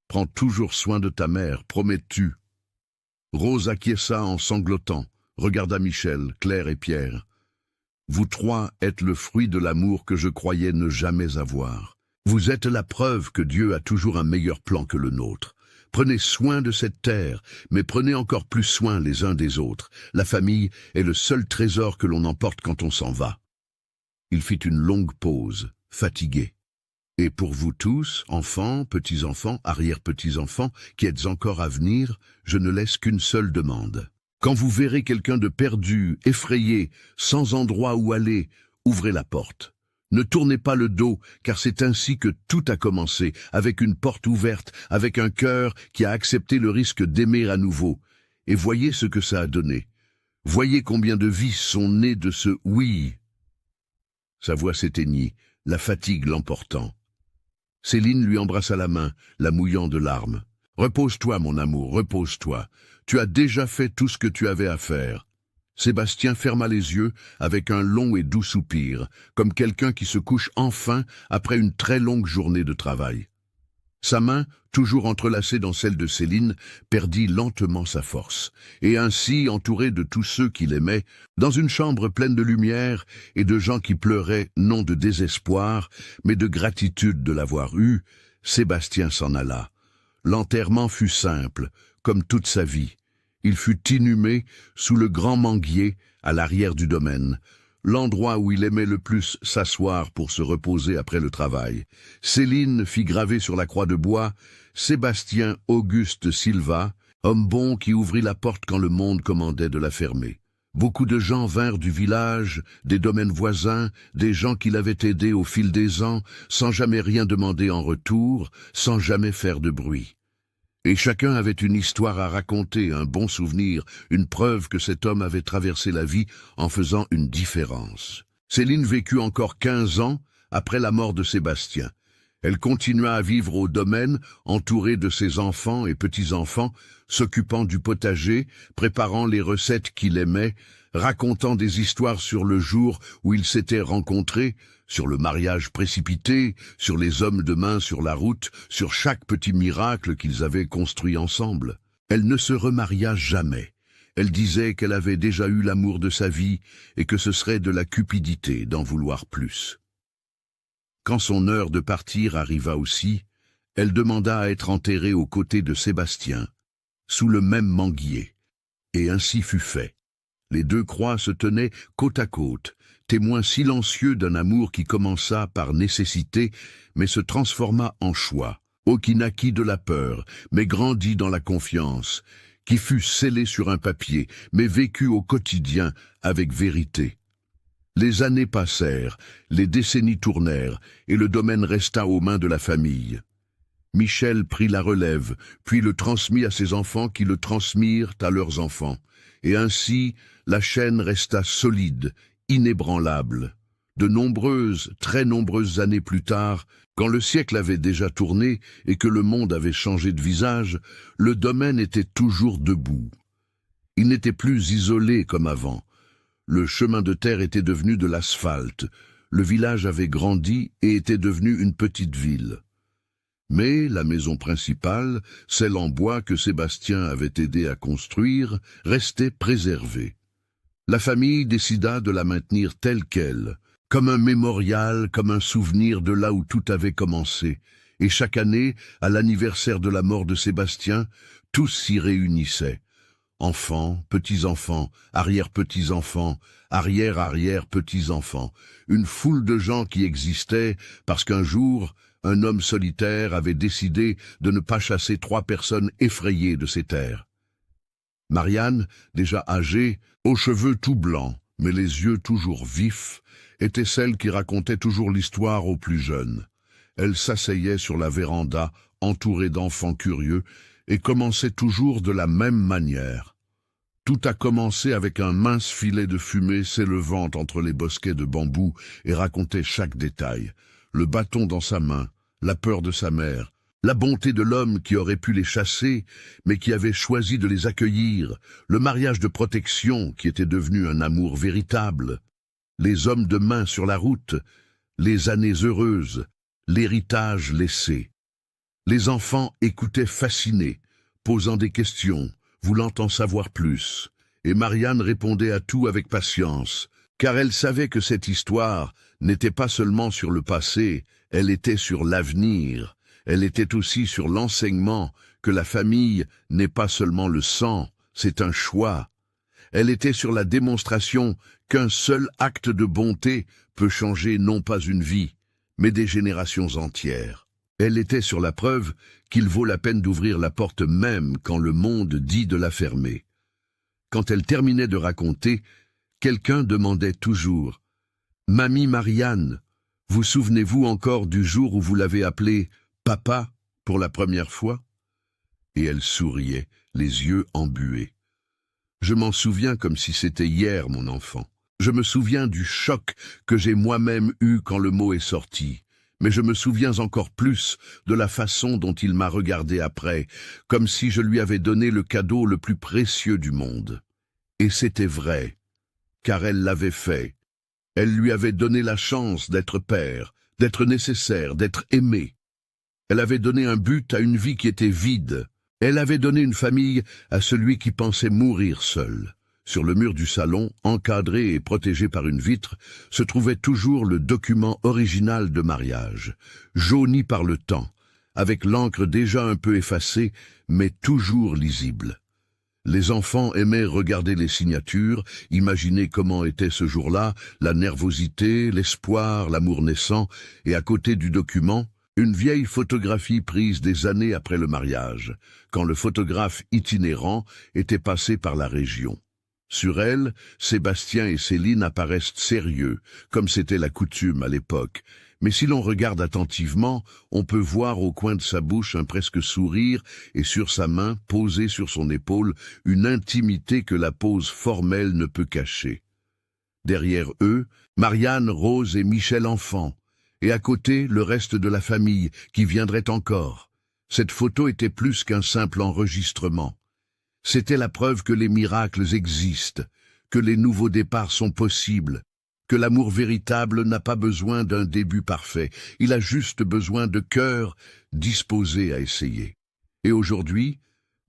Prends toujours soin de ta mère, promets-tu » Rose acquiesça en sanglotant, regarda Michel, Claire et Pierre. « Vous trois êtes le fruit de l'amour que je croyais ne jamais avoir. Vous êtes la preuve que Dieu a toujours un meilleur plan que le nôtre. Prenez soin de cette terre, mais prenez encore plus soin les uns des autres. La famille est le seul trésor que l'on emporte quand on s'en va. » Il fit une longue pause, fatigué. « Et pour vous tous, enfants, petits-enfants, arrière-petits-enfants, qui êtes encore à venir, je ne laisse qu'une seule demande. Quand vous verrez quelqu'un de perdu, effrayé, sans endroit où aller, ouvrez la porte. Ne tournez pas le dos, car c'est ainsi que tout a commencé, avec une porte ouverte, avec un cœur qui a accepté le risque d'aimer à nouveau. Et voyez ce que ça a donné. Voyez combien de vies sont nées de ce « oui ». Sa voix s'éteignit, la fatigue l'emportant. Céline lui embrassa la main, la mouillant de larmes. « Repose-toi, mon amour, repose-toi. Tu as déjà fait tout ce que tu avais à faire. » Sébastien ferma les yeux avec un long et doux soupir, comme quelqu'un qui se couche enfin après une très longue journée de travail. Sa main, toujours entrelacée dans celle de Céline, perdit lentement sa force, et ainsi, entouré de tous ceux qu'il aimait, dans une chambre pleine de lumière et de gens qui pleuraient non de désespoir, mais de gratitude de l'avoir eu, Sébastien s'en alla. L'enterrement fut simple, comme toute sa vie. Il fut inhumé sous le grand manguier à l'arrière du domaine, l'endroit où il aimait le plus s'asseoir pour se reposer après le travail. Céline fit graver sur la croix de bois « Sébastien Auguste Silva, homme bon qui ouvrit la porte quand le monde commandait de la fermer ». Beaucoup de gens vinrent du village, des domaines voisins, des gens qui l'avaient aidé au fil des ans, sans jamais rien demander en retour, sans jamais faire de bruit. Et chacun avait une histoire à raconter, un bon souvenir, une preuve que cet homme avait traversé la vie en faisant une différence. Céline vécut encore 15 ans après la mort de Sébastien. Elle continua à vivre au domaine, entourée de ses enfants et petits-enfants, s'occupant du potager, préparant les recettes qu'il aimait, racontant des histoires sur le jour où ils s'étaient rencontrés, sur le mariage précipité, sur les hommes de main sur la route, sur chaque petit miracle qu'ils avaient construit ensemble. Elle ne se remaria jamais. Elle disait qu'elle avait déjà eu l'amour de sa vie et que ce serait de la cupidité d'en vouloir plus. Quand son heure de partir arriva aussi, elle demanda à être enterrée aux côtés de Sébastien, sous le même manguier. Et ainsi fut fait. Les deux croix se tenaient côte à côte, témoins silencieux d'un amour qui commença par nécessité, mais se transforma en choix, qui naquit de la peur, mais grandit dans la confiance, qui fut scellé sur un papier, mais vécu au quotidien avec vérité. Les années passèrent, les décennies tournèrent, et le domaine resta aux mains de la famille. Michel prit la relève, puis le transmit à ses enfants qui le transmirent à leurs enfants. Et ainsi, la chaîne resta solide, inébranlable. De nombreuses, très nombreuses années plus tard, quand le siècle avait déjà tourné et que le monde avait changé de visage, le domaine était toujours debout. Il n'était plus isolé comme avant. Le chemin de terre était devenu de l'asphalte. Le village avait grandi et était devenu une petite ville. Mais la maison principale, celle en bois que Sébastien avait aidé à construire, restait préservée. La famille décida de la maintenir telle qu'elle, comme un mémorial, comme un souvenir de là où tout avait commencé. Et chaque année, à l'anniversaire de la mort de Sébastien, tous s'y réunissaient. Enfants, petits-enfants, arrière-petits-enfants, arrière-arrière-petits-enfants, une foule de gens qui existaient parce qu'un jour, un homme solitaire avait décidé de ne pas chasser 3 personnes effrayées de ses terres. Marianne, déjà âgée, aux cheveux tout blancs, mais les yeux toujours vifs, était celle qui racontait toujours l'histoire aux plus jeunes. Elle s'asseyait sur la véranda, entourée d'enfants curieux, et commençait toujours de la même manière. Tout a commencé avec un mince filet de fumée s'élevant entre les bosquets de bambou et racontait chaque détail. Le bâton dans sa main, la peur de sa mère, la bonté de l'homme qui aurait pu les chasser, mais qui avait choisi de les accueillir, le mariage de protection qui était devenu un amour véritable, les hommes de main sur la route, les années heureuses, l'héritage laissé. Les enfants écoutaient fascinés, posant des questions, voulant en savoir plus, et Marianne répondait à tout avec patience, car elle savait que cette histoire n'était pas seulement sur le passé, elle était sur l'avenir, elle était aussi sur l'enseignement que la famille n'est pas seulement le sang, c'est un choix. Elle était sur la démonstration qu'un seul acte de bonté peut changer non pas une vie, mais des générations entières. Elle était sur la preuve qu'il vaut la peine d'ouvrir la porte même quand le monde dit de la fermer. Quand elle terminait de raconter, quelqu'un demandait toujours « Mamie Marianne, vous souvenez-vous encore du jour où vous l'avez appelé « Papa » pour la première fois ?» Et elle souriait, les yeux embués. « Je m'en souviens comme si c'était hier, mon enfant. Je me souviens du choc que j'ai moi-même eu quand le mot est sorti. Mais je me souviens encore plus de la façon dont il m'a regardé après, comme si je lui avais donné le cadeau le plus précieux du monde. Et c'était vrai, car elle l'avait fait. Elle lui avait donné la chance d'être père, d'être nécessaire, d'être aimé. Elle avait donné un but à une vie qui était vide. Elle avait donné une famille à celui qui pensait mourir seul. Sur le mur du salon, encadré et protégé par une vitre, se trouvait toujours le document original de mariage, jauni par le temps, avec l'encre déjà un peu effacée, mais toujours lisible. Les enfants aimaient regarder les signatures, imaginer comment était ce jour-là, la nervosité, l'espoir, l'amour naissant, et à côté du document, une vieille photographie prise des années après le mariage, quand le photographe itinérant était passé par la région. Sur elle, Sébastien et Céline apparaissent sérieux, comme c'était la coutume à l'époque. Mais si l'on regarde attentivement, on peut voir au coin de sa bouche un presque sourire et sur sa main, posée sur son épaule, une intimité que la pose formelle ne peut cacher. Derrière eux, Marianne, Rose et Michel enfant, et à côté, le reste de la famille, qui viendrait encore. Cette photo était plus qu'un simple enregistrement. C'était la preuve que les miracles existent, que les nouveaux départs sont possibles, que l'amour véritable n'a pas besoin d'un début parfait, il a juste besoin de cœur disposé à essayer. Et aujourd'hui,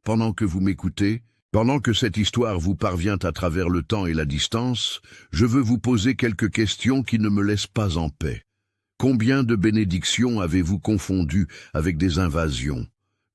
pendant que vous m'écoutez, pendant que cette histoire vous parvient à travers le temps et la distance, je veux vous poser quelques questions qui ne me laissent pas en paix. Combien de bénédictions avez-vous confondues avec des invasions ?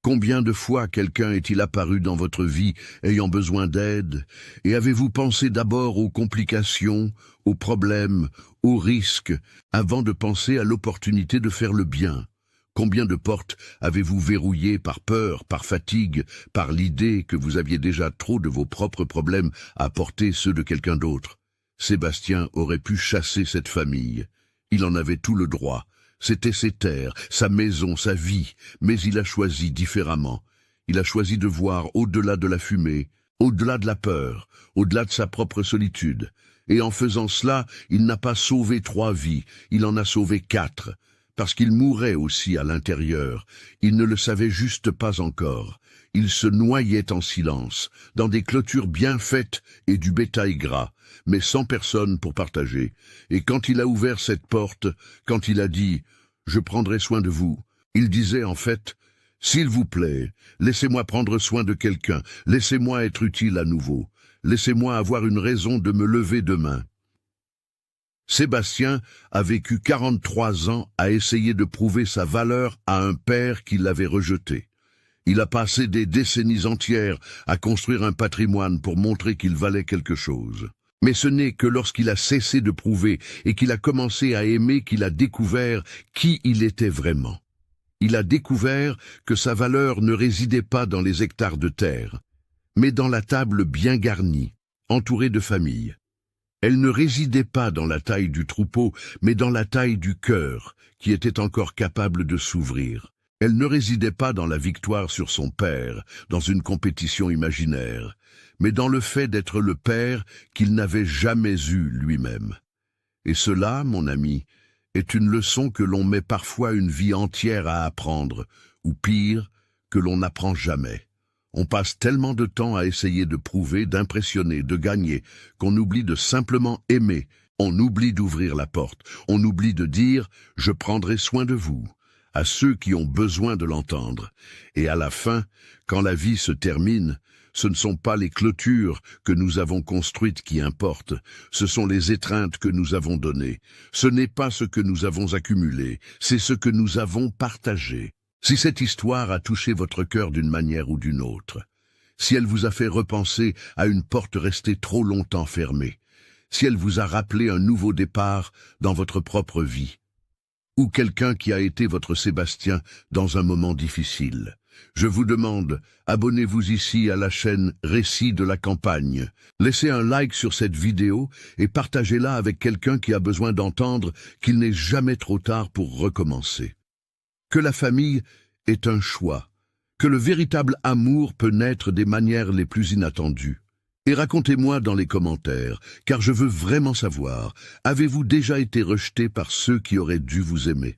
Combien de fois quelqu'un est-il apparu dans votre vie ayant besoin d'aide, et avez-vous pensé d'abord aux complications, aux problèmes, aux risques, avant de penser à l'opportunité de faire le bien? Combien de portes avez-vous verrouillées par peur, par fatigue, par l'idée que vous aviez déjà trop de vos propres problèmes à porter ceux de quelqu'un d'autre? Sébastien aurait pu chasser cette famille. Il en avait tout le droit. C'était ses terres, sa maison, sa vie, mais il a choisi différemment. Il a choisi de voir au-delà de la fumée, au-delà de la peur, au-delà de sa propre solitude. Et en faisant cela, il n'a pas sauvé 3 vies, il en a sauvé 4, parce qu'il mourait aussi à l'intérieur. Il ne le savait juste pas encore. Il se noyait en silence, dans des clôtures bien faites et du bétail gras, mais sans personne pour partager. Et quand il a ouvert cette porte, quand il a dit « Je prendrai soin de vous », il disait en fait « S'il vous plaît, laissez-moi prendre soin de quelqu'un, laissez-moi être utile à nouveau, laissez-moi avoir une raison de me lever demain. » Sébastien a vécu 43 ans à essayer de prouver sa valeur à un père qui l'avait rejeté. Il a passé des décennies entières à construire un patrimoine pour montrer qu'il valait quelque chose. Mais ce n'est que lorsqu'il a cessé de prouver et qu'il a commencé à aimer qu'il a découvert qui il était vraiment. Il a découvert que sa valeur ne résidait pas dans les hectares de terre, mais dans la table bien garnie, entourée de famille. Elle ne résidait pas dans la taille du troupeau, mais dans la taille du cœur, qui était encore capable de s'ouvrir. Elle ne résidait pas dans la victoire sur son père, dans une compétition imaginaire, mais dans le fait d'être le père qu'il n'avait jamais eu lui-même. Et cela, mon ami, est une leçon que l'on met parfois une vie entière à apprendre, ou pire, que l'on n'apprend jamais. On passe tellement de temps à essayer de prouver, d'impressionner, de gagner, qu'on oublie de simplement aimer, on oublie d'ouvrir la porte, on oublie de dire « je prendrai soin de vous » à ceux qui ont besoin de l'entendre. Et à la fin, quand la vie se termine, ce ne sont pas les clôtures que nous avons construites qui importent, ce sont les étreintes que nous avons données. Ce n'est pas ce que nous avons accumulé, c'est ce que nous avons partagé. Si cette histoire a touché votre cœur d'une manière ou d'une autre, si elle vous a fait repenser à une porte restée trop longtemps fermée, si elle vous a rappelé un nouveau départ dans votre propre vie, ou quelqu'un qui a été votre Sébastien dans un moment difficile, je vous demande, abonnez-vous ici à la chaîne Récits de la campagne. Laissez un like sur cette vidéo et partagez-la avec quelqu'un qui a besoin d'entendre qu'il n'est jamais trop tard pour recommencer. Que la famille est un choix, que le véritable amour peut naître des manières les plus inattendues. Et racontez-moi dans les commentaires, car je veux vraiment savoir, avez-vous déjà été rejeté par ceux qui auraient dû vous aimer?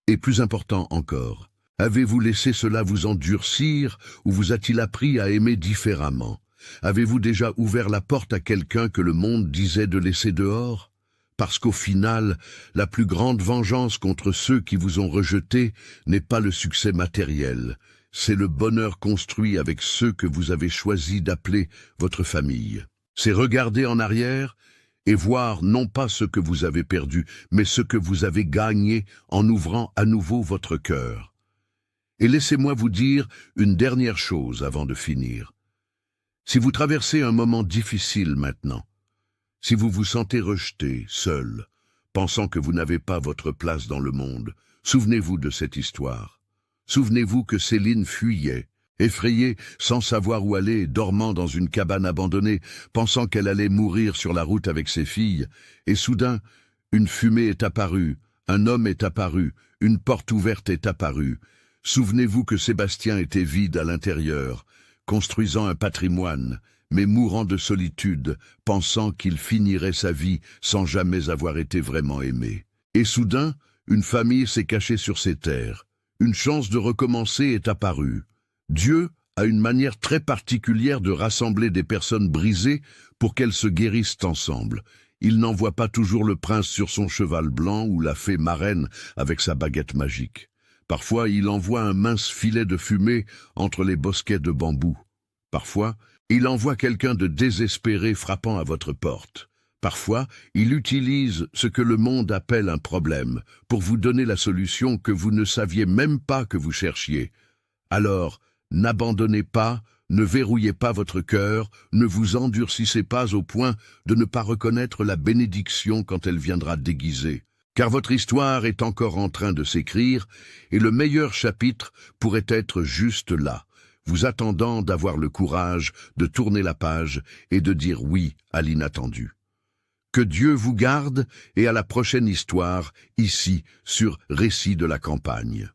Et plus important encore, avez-vous laissé cela vous endurcir ou vous a-t-il appris à aimer différemment? Avez-vous déjà ouvert la porte à quelqu'un que le monde disait de laisser dehors? Parce qu'au final, la plus grande vengeance contre ceux qui vous ont rejeté n'est pas le succès matériel, c'est le bonheur construit avec ceux que vous avez choisi d'appeler votre famille. C'est regarder en arrière et voir non pas ce que vous avez perdu, mais ce que vous avez gagné en ouvrant à nouveau votre cœur. Et laissez-moi vous dire une dernière chose avant de finir. Si vous traversez un moment difficile maintenant, si vous vous sentez rejeté, seul, pensant que vous n'avez pas votre place dans le monde, souvenez-vous de cette histoire. Souvenez-vous que Céline fuyait, effrayée, sans savoir où aller, dormant dans une cabane abandonnée, pensant qu'elle allait mourir sur la route avec ses filles, et soudain, une fumée est apparue, un homme est apparu, une porte ouverte est apparue. Souvenez-vous que Sébastien était vide à l'intérieur, construisant un patrimoine, mais mourant de solitude, pensant qu'il finirait sa vie sans jamais avoir été vraiment aimé. Et soudain, une famille s'est cachée sur ses terres. Une chance de recommencer est apparue. Dieu a une manière très particulière de rassembler des personnes brisées pour qu'elles se guérissent ensemble. Il n'envoie pas toujours le prince sur son cheval blanc ou la fée marraine avec sa baguette magique. Parfois, il envoie un mince filet de fumée entre les bosquets de bambou. Parfois, il envoie quelqu'un de désespéré frappant à votre porte. Parfois, il utilise ce que le monde appelle un problème pour vous donner la solution que vous ne saviez même pas que vous cherchiez. Alors, n'abandonnez pas, ne verrouillez pas votre cœur, ne vous endurcissez pas au point de ne pas reconnaître la bénédiction quand elle viendra déguisée. Car votre histoire est encore en train de s'écrire et le meilleur chapitre pourrait être juste là, vous attendant d'avoir le courage de tourner la page et de dire oui à l'inattendu. Que Dieu vous garde et à la prochaine histoire, ici, sur Récits de la campagne.